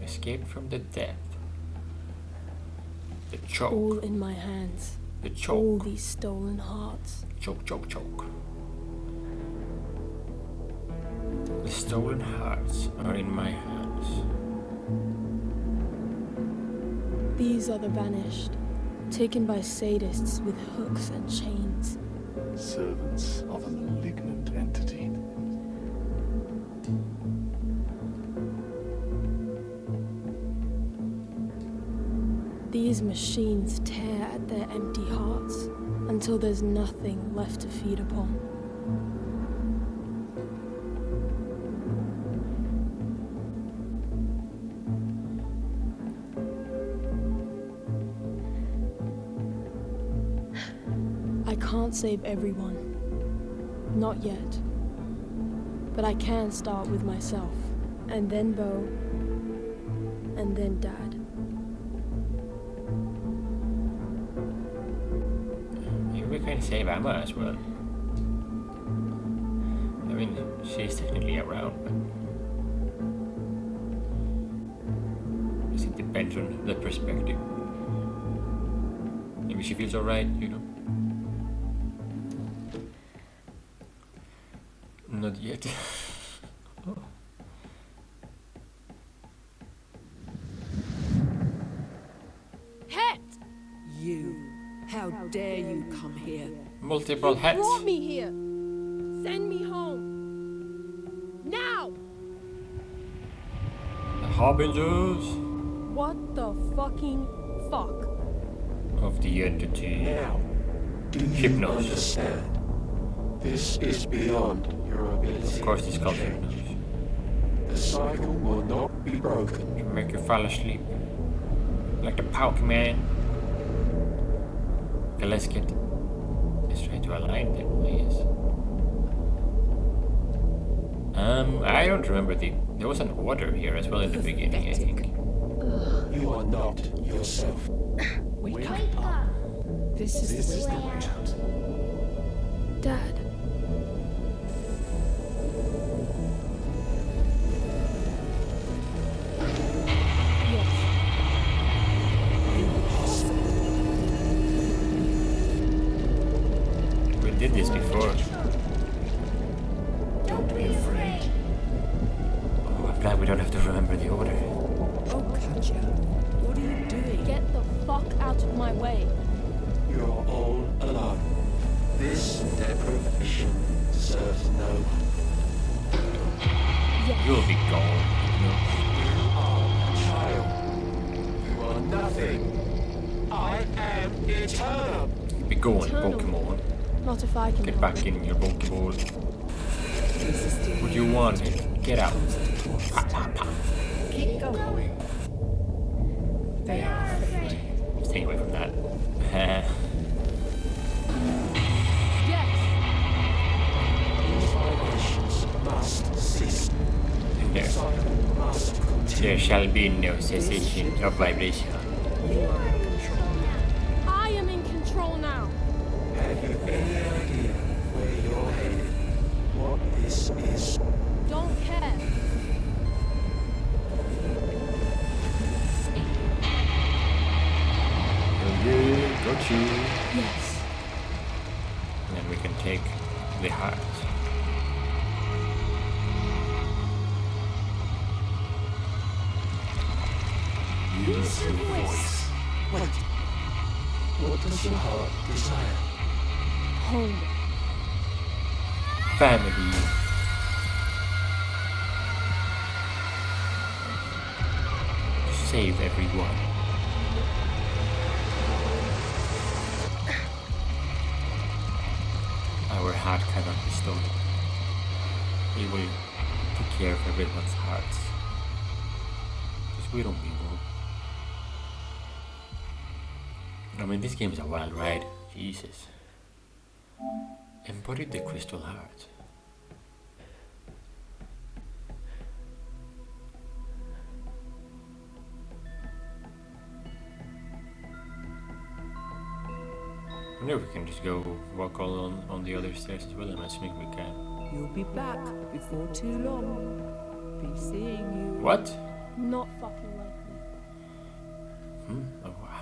Escape from the death. The choke. All in my hands. The All choke. these stolen hearts. Choke, choke, choke. The stolen hearts are in my hands. These are the vanished, taken by sadists with hooks and chains. Servants of a malignant entity. These machines tear at their empty hearts until there's nothing left to feed upon. I can't save everyone. Not yet. But I can start with myself, and then Bo, and then Dad. Maybe we can save Emma as well. I mean, she's technically around, but it depends on the perspective. Maybe she feels alright, you know. Not yet. Oh. Het! You. How dare you come here? Multiple hats. Brought me here. Send me home. Now! The harbingers What the fucking fuck? of the entity. Now, do you Hypnos. understand? This is beyond your ability. Of course, it's called to change. hypnos. The cycle will not be broken. To make you fall asleep. Like the Pokemon. Okay, let's try to align them, I guess. I don't remember there was an order here as well in the beginning, I think. You are not yourself. Wake up. This is the way out. Dad. Yes. We did this before. Don't be afraid. Oh, I'm glad we don't have to remember the order. Oh, Katja. What are you doing? Get the fuck out of my way. You're all alone. This deprivation serves no one. Yes. You'll be gone. You are a child. You are nothing. I am eternal. You'll be going, Eternal. Pokemon. Not if I can Get help back it. in your Pokeball. What do you want? Get out. Pa, pa, pa. Keep going. They are afraid. Stay away from that. Yes. These violations must cease. No. Cycle must continue. There shall be no cessation of vibration. You are in control now. I am in control now. Have you any idea where you're headed? What this is? Don't care. Yeah, got you. Yes. And then we can take the heart. Use your voice. Wait. What does your heart desire? Home. Family. Save everyone. Our heart cannot be stolen. He will take care of everyone's hearts. Because we don't need one. I mean, this game is a wild ride. Jesus. Embodied the crystal heart. I wonder if we can just go walk all on the other stairs as well. I'm assuming we can. You'll be back before too long. Be seeing you. What? Not fucking likely.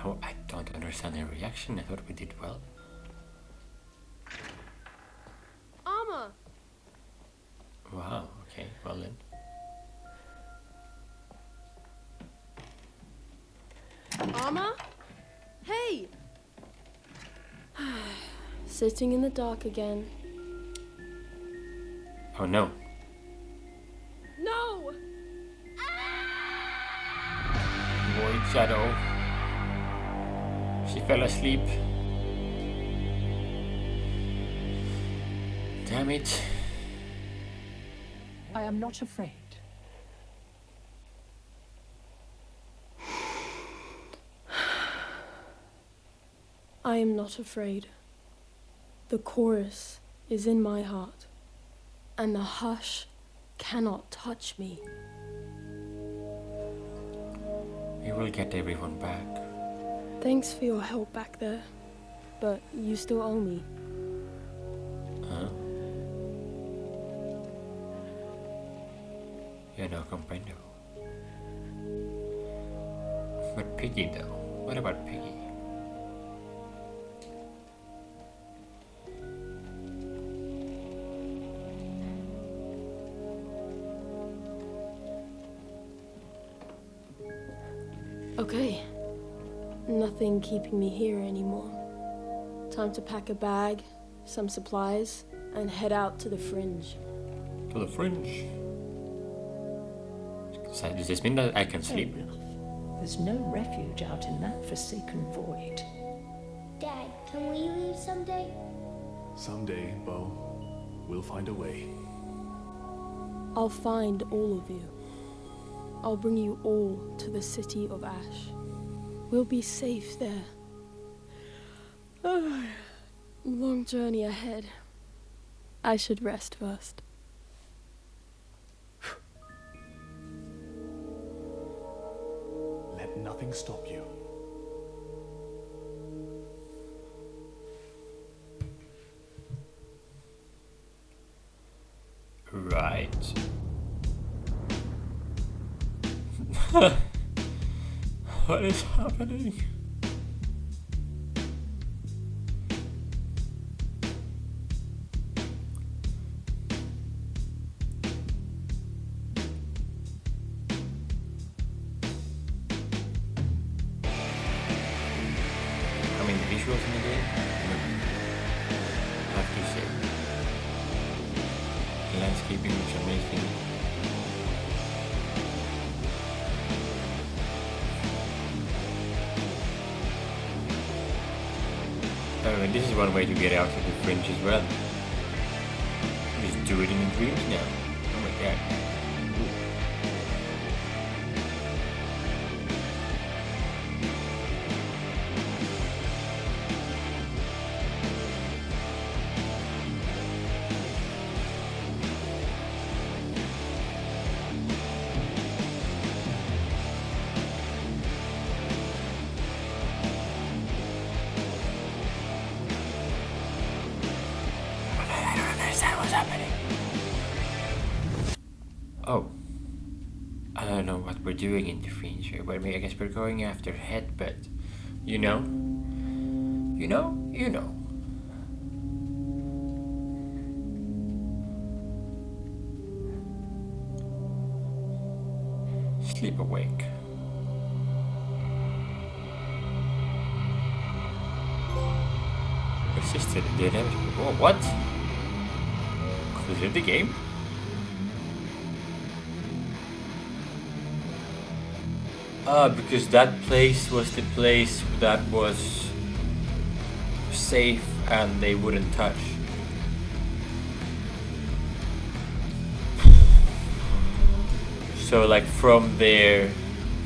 Oh, I don't understand their reaction. I thought we did well. Armor. Wow, okay, well then. Armor? Hey! Sitting in the dark again. Oh no. No! Void Shadow. She fell asleep. Damn it. I am not afraid. I am not afraid. The chorus is in my heart, and the hush cannot touch me. We will get everyone back. Thanks for your help back there, but you still owe me. Huh? Yo no comprendo. But Piggy though? What about Piggy? Okay. Nothing keeping me here anymore. Time to pack a bag, some supplies, and head out to the fringe. To the fringe. So does this mean that I can sleep? Fair enough. There's no refuge out in that forsaken void. Dad, can we leave someday? Someday, Bo, we'll find a way. I'll find all of you. I'll bring you all to the city of Ash. We'll be safe there. Long journey ahead. I should rest first. Let nothing stop you. Right. What is happening? I mean, the visuals in the game, I have to say, the landscaping looks amazing. And this is one way to get out of the fringe as well. Just do it in the dreams now. Oh my god. Oh, I don't know what we're doing in the fringe here, but I guess we're going after head, but you know. Sleep awake. Resisted the inevitable. Oh, what? Clear the game? Because that place was the place that was safe and they wouldn't touch. So like from there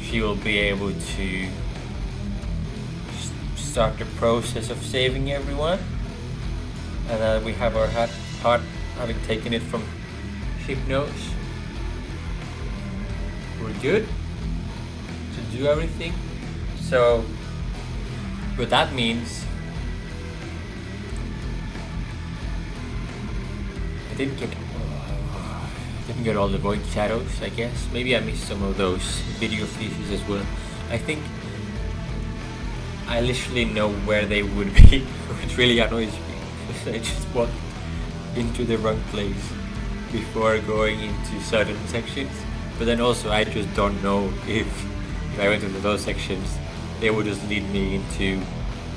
she will be able to start the process of saving everyone, and then we have our heart having taken it from Hypnos. We're good to do everything. So what that means, I didn't get all the void shadows, I guess. Maybe I missed some of those video features as well. I think I literally know where they would be, which really annoys me because I just walked into the wrong place before going into certain sections. But then also I just don't know if I went into those sections, they would just lead me into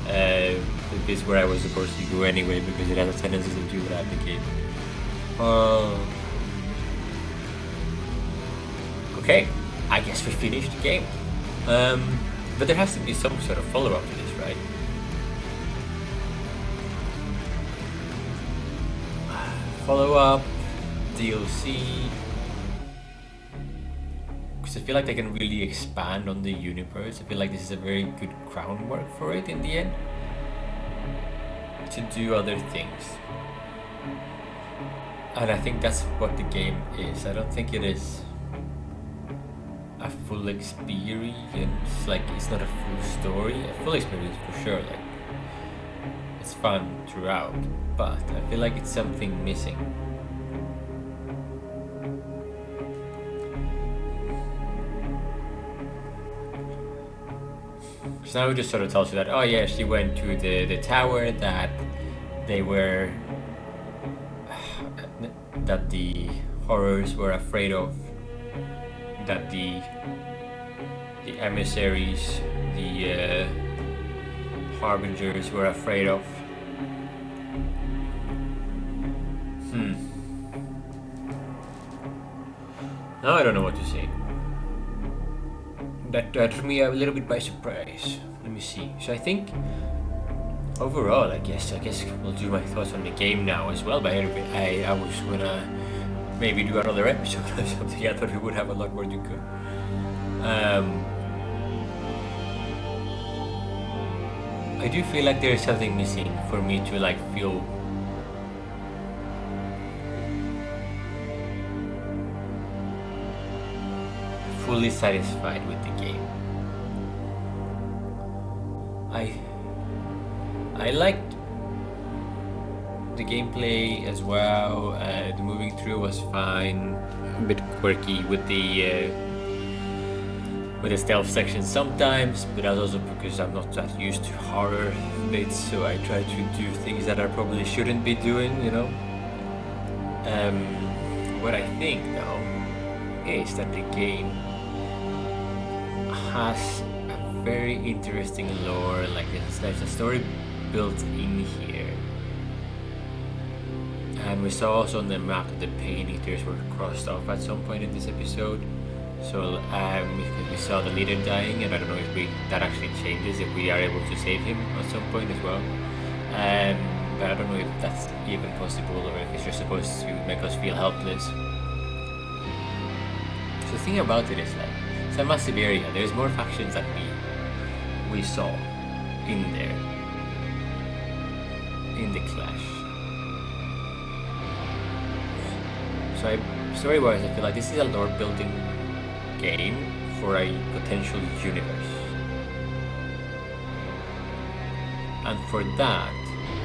the bits where I was supposed to go anyway, because it has a tendency to do that in the game. Okay, I guess we finished the game. But there has to be some sort of follow-up to this, right? follow-up, DLC. Because I feel like they can really expand on the universe. I feel like this is a very good groundwork for it in the end. To do other things. And I think that's what the game is. I don't think it is a full experience. Like, it's not a full story. A full experience for sure. Like, it's fun throughout. But I feel like it's something missing. So now it just sort of tells you that, oh yeah, she went to the tower that they were, that the horrors were afraid of, that the emissaries, the harbingers were afraid of. Now I don't know what to say. That took me a little bit by surprise. Let me see. So I think overall, I guess we'll do my thoughts on the game now as well. But I was gonna maybe do another episode or something. I thought we would have a lot more to go. I do feel like there is something missing for me to like feel fully satisfied with the game. I liked the gameplay as well. The moving through was fine. A bit quirky with the stealth section sometimes, but that's also because I'm not that used to horror bits, so I try to do things that I probably shouldn't be doing, you know. What I think though is that the game has a very interesting lore. Like there's a story built in here, and we saw also on the map that the Pain Eaters were crossed off at some point in this episode. So we saw the leader dying, and I don't know if that actually changes if we are able to save him at some point as well. But I don't know if that's even possible or if it's just supposed to make us feel helpless. So the thing about it is like, it's a massive area. There's more factions that we saw in there in the clash. So story-wise, I feel like this is a lore building game for a potential universe. And for that,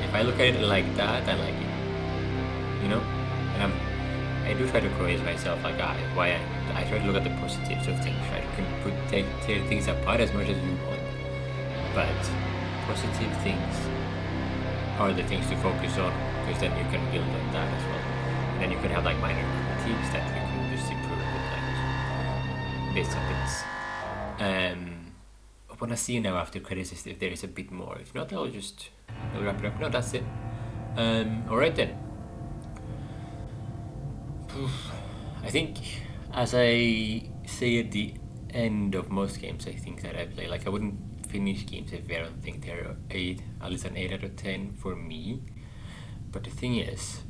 if I look at it like that, I like it. You know? And I do try to convince myself like why I try to look at the positives of things, right? You can tear things apart as much as you want. But positive things are the things to focus on, because then you can build on that as well. And then you can have like minor critiques that you can just improve with like bits and bits. I wanna see now after credits if there is a bit more. If not, I'll wrap it up. No, that's it. Alright then. I think, as I say at the end of most games I think that I play, like I wouldn't finish games if I don't think they're at least an 8 out of 10 for me. But the thing is,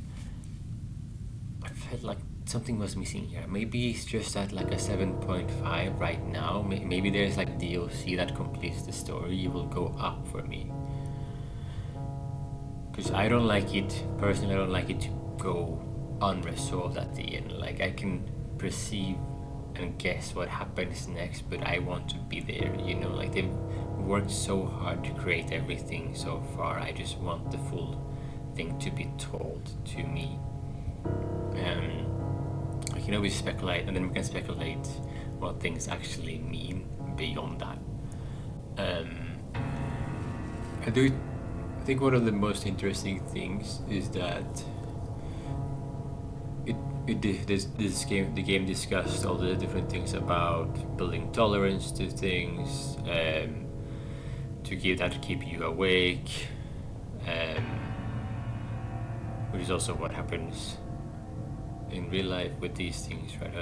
I felt like something was missing here. Maybe it's just at like a 7.5 right now. Maybe there's like DLC that completes the story. It will go up for me. Because I don't like it, personally I don't like it to go unresolved at the end. Like I can perceive and guess what happens next, but I want to be there, you know. Like they've worked so hard to create everything so far. I just want the full thing to be told to me. I can always speculate, and then we can speculate what things actually mean beyond that. I think one of the most interesting things is that the game discussed all the different things about building tolerance to things, to keep you awake, which is also what happens in real life with these things, right?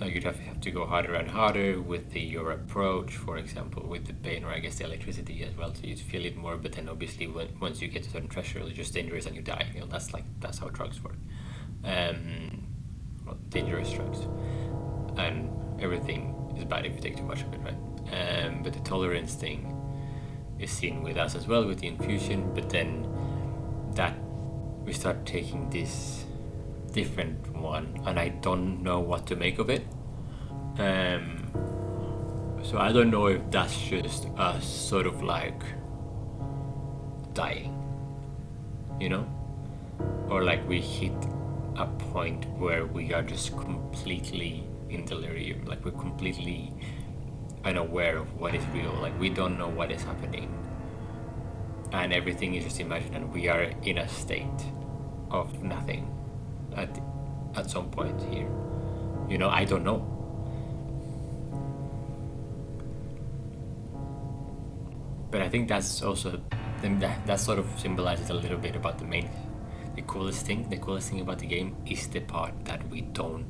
you'd have to go harder and harder with your approach, for example, with the pain, or I guess the electricity as well, so you feel it more. But then obviously once you get to a certain threshold, it's just dangerous and you die. That's how drugs work. Well, dangerous drugs, and everything is bad if you take too much of it, right? But the tolerance thing is seen with us as well, with the infusion. But then that we start taking this different one, and I don't know what to make of it. So I don't know if that's just us sort of like dying, or like we hit a point where we are just completely in delirium, like we're completely unaware of what is real, like we don't know what is happening, and everything is just imagined, and we are in a state of nothing at some point here. I don't know. But I think that's also that sort of symbolizes a little bit about the coolest thing about the game is the part that we don't.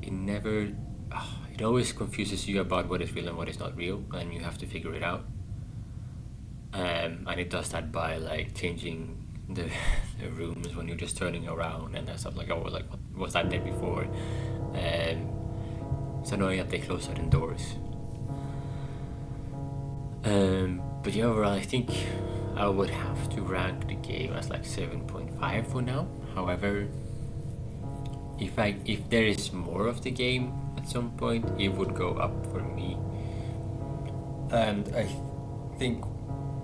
It always confuses you about what is real and what is not real, and you have to figure it out. And it does that by like changing the rooms when you're just turning around and stuff, like, oh, like, what was that there before? It's annoying that they close certain doors. But yeah, overall, I think I would have to rank the game as like 7.5 for now. However, if there is more of the game at some point, it would go up for me. And I think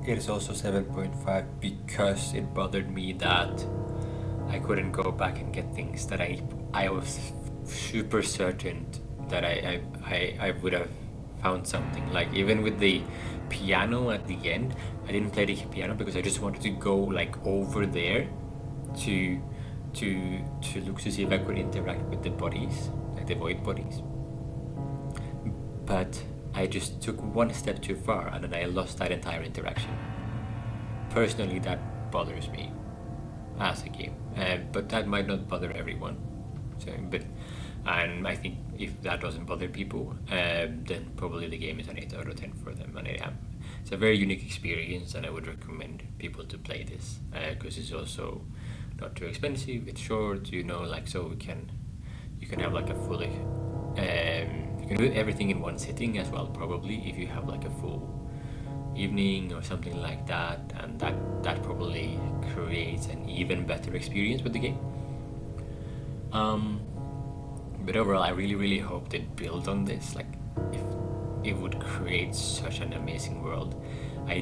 it is also 7.5 because it bothered me that I couldn't go back and get things that I was super certain that I would have found something. Like even with the piano at the end, I didn't play the piano because I just wanted to go like over there to look to see if I could interact with the bodies, like the void bodies. But I just took one step too far and then I lost that entire interaction. Personally, that bothers me as a game, but that might not bother everyone. And I think if that doesn't bother people, then probably the game is an 8 out of 10 for them. And it's a very unique experience, and I would recommend people to play this because it's also not too expensive. It's short, so you can have like a fully. You can do everything in one sitting as well, probably, if you have like a full evening or something like that, and that probably creates an even better experience with the game. But overall, I really, really hope they build on this. Like, if it would create such an amazing world. I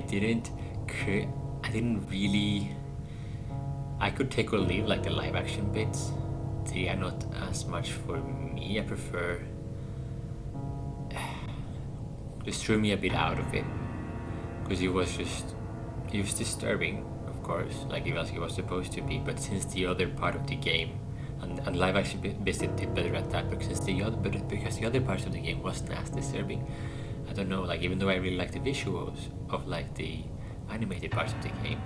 could take or leave like the live action bits. They are not as much for me. I prefer. Just threw me a bit out of it because it was disturbing, of course, like it was supposed to be. But since the other part of the game and live action bits did better at that, because the other parts of the game wasn't as disturbing. I don't know, like even though I really like the visuals of like the animated parts of the game,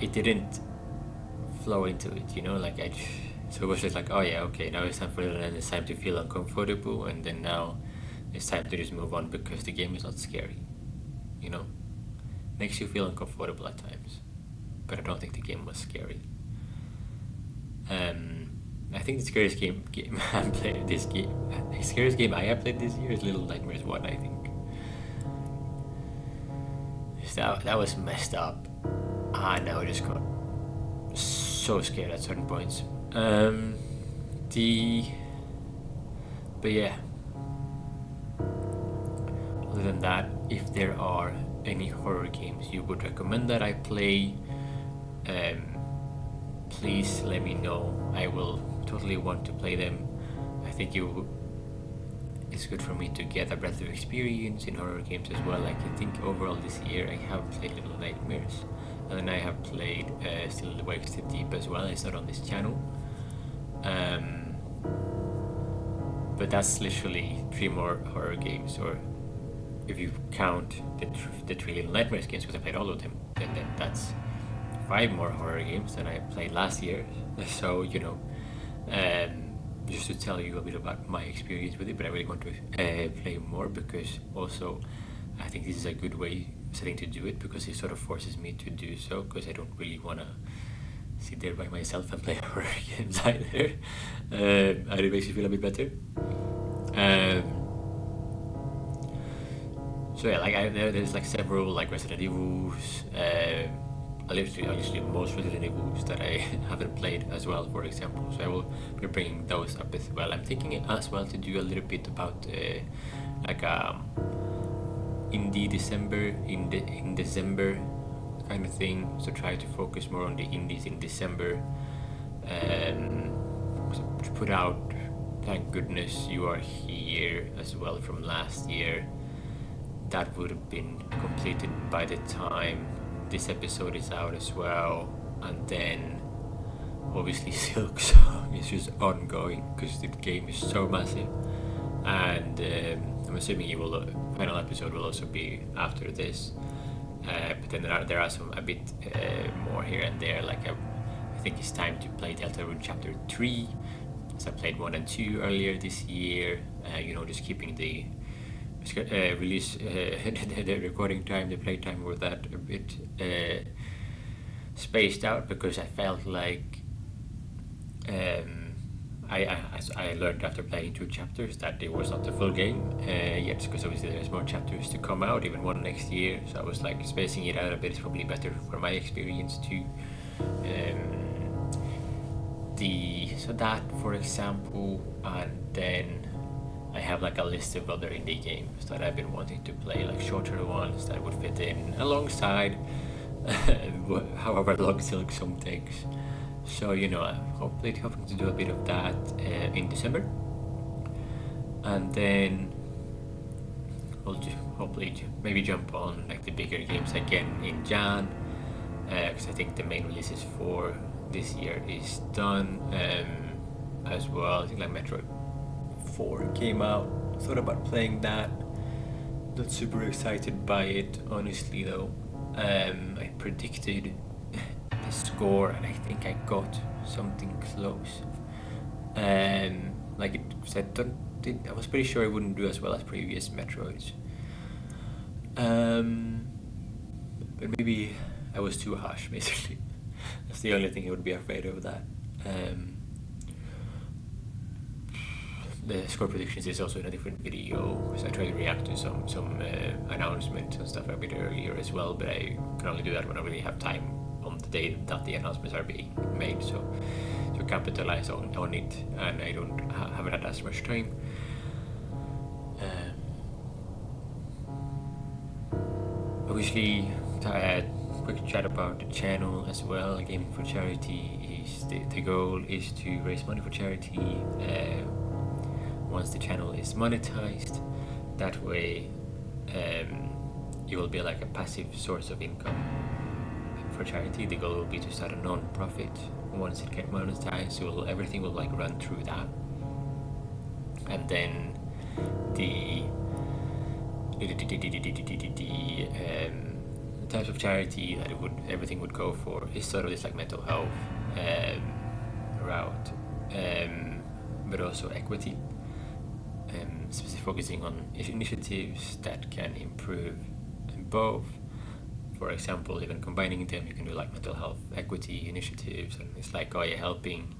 it didn't flow into it, so it was just like, oh yeah, okay, now it's time for it, and it's time to feel uncomfortable, and then now it's time to just move on because the game is not scary, makes you feel uncomfortable at times, but I don't think the game was scary. I think the scariest game I played this game. The scariest game I have played this year is Little Nightmares 1. I think that was messed up. And I just got so scared at certain points. But yeah. Other than that, if there are any horror games you would recommend that I play, please let me know. I will totally want to play them. I think it's good for me to get a breadth of experience in horror games as well. Like, I think overall this year I have played Little Nightmares, and then I have played Still Wakes the Deep as well. It's not on this channel, but that's literally 3 more horror games, or if you count the 3 Little Nightmares games, because I played all of them, then that's 5 more horror games than I played last year. So just to tell you a bit about my experience with it, but I really want to play more, because also I think this is a good setting to do it, because it sort of forces me to do so, because I don't really want to sit there by myself and play horror games either. And it makes me feel a bit better. So yeah, like there's like several like Resident Evils, literally most Resident Evils that I haven't played as well, for example. So I will be bringing those up as well. I'm thinking as well to do a little bit about like indie December in December kind of thing. So try to focus more on the indies in December, to put out Thank Goodness You Are Here as well from last year. That would have been completed by the time this episode is out as well. And then obviously Silk Song is just ongoing, because the game is so massive. And I'm assuming final episode will also be after this. But then there are some a bit more here and there. Like I think it's time to play Deltarune Chapter 3, as I played 1 and 2 earlier this year. Just keeping the release, the recording time, the play time with that a bit spaced out, because I felt like I learned after playing 2 chapters that it was not the full game yet, because obviously there's more chapters to come out, even one next year. So I was like spacing it out a bit is probably better for my experience too. So that, for example, and then I have like a list of other indie games that I've been wanting to play, like shorter ones that would fit in alongside however long Silk Song takes. So I'm hoping to do a bit of that in December, and then we'll just hopefully maybe jump on like the bigger games again in Jan, because I think the main releases for this year is done as well. I think like Metroid 4 came out. Thought about playing that. Not super excited by it, honestly, though. I predicted the score, and I think I got something close. Like it said, I was pretty sure it wouldn't do as well as previous Metroids. But maybe I was too harsh, basically. That's the only thing I would be afraid of, that. The score predictions is also in a different video, because I tried to react to some announcements and stuff a bit earlier as well, but I can only do that when I really have time on the day that the announcements are being made, so to capitalize on it, and I haven't had as much time. Obviously, quick chat about the channel as well. Gaming for Charity is the goal is to raise money for charity. Once the channel is monetized, that way it will be like a passive source of income for charity. The goal will be to start a non-profit once it gets monetized, so everything will like run through that, and then the types of charity that everything would go for is sort of this like mental health route, but also equity, focusing on initiatives that can improve both. For example, even combining them, you can do like mental health equity initiatives, and it's like helping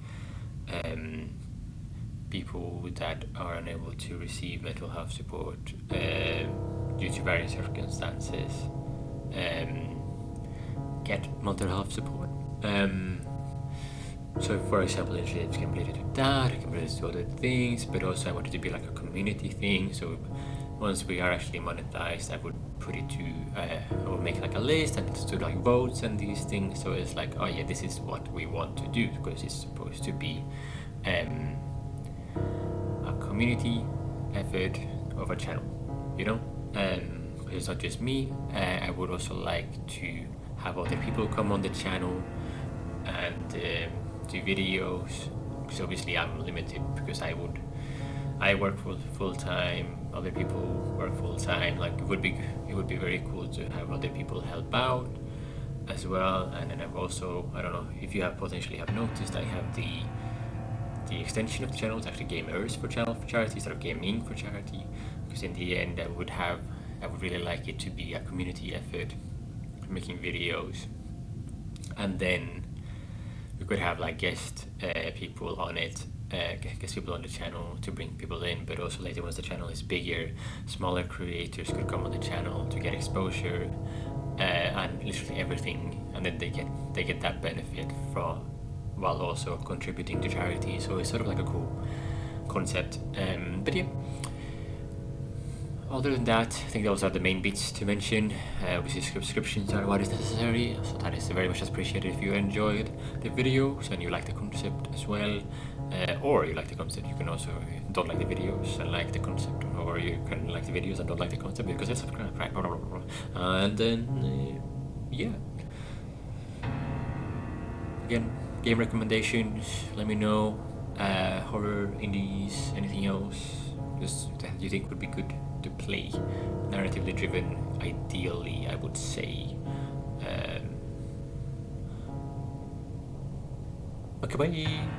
people that are unable to receive mental health support due to various circumstances get mental health support. So for example, initiatives can be related to that, it can be related to other things, but also I want it to be like a community thing. So once we are actually monetized, I would put it to, I would make like a list and to like votes and these things. So it's like, oh yeah, this is what we want to do, because it's supposed to be a community effort of a channel, it's not just me. I would also like to have other people come on the channel and do videos, because obviously I'm limited, because I work full time, other people work full time. Like it would be very cool to have other people help out as well. And then I've also, I don't know if you have potentially have noticed, I have the the extension of the channel is actually gamers for charity instead of gaming for charity, because in the end I would really like it to be a community effort making videos, and then we could have like guest people on it, guest people on the channel to bring people in, but also later once the channel is bigger, smaller creators could come on the channel to get exposure and literally everything, and then they get that benefit from while also contributing to charity. So it's sort of like a cool concept. But yeah, other than that, I think those are the main bits to mention. Obviously subscriptions are what is necessary, so that is very much appreciated if you enjoyed the videos and you like the concept as well, or you like the concept. You can also don't like the videos and like the concept, or you can like the videos and don't like the concept because it's subscribe, right? And then yeah, again, game recommendations, let me know. Horror, indies, anything else just that you think would be good to play, narratively driven ideally, I would say. Okay, bye.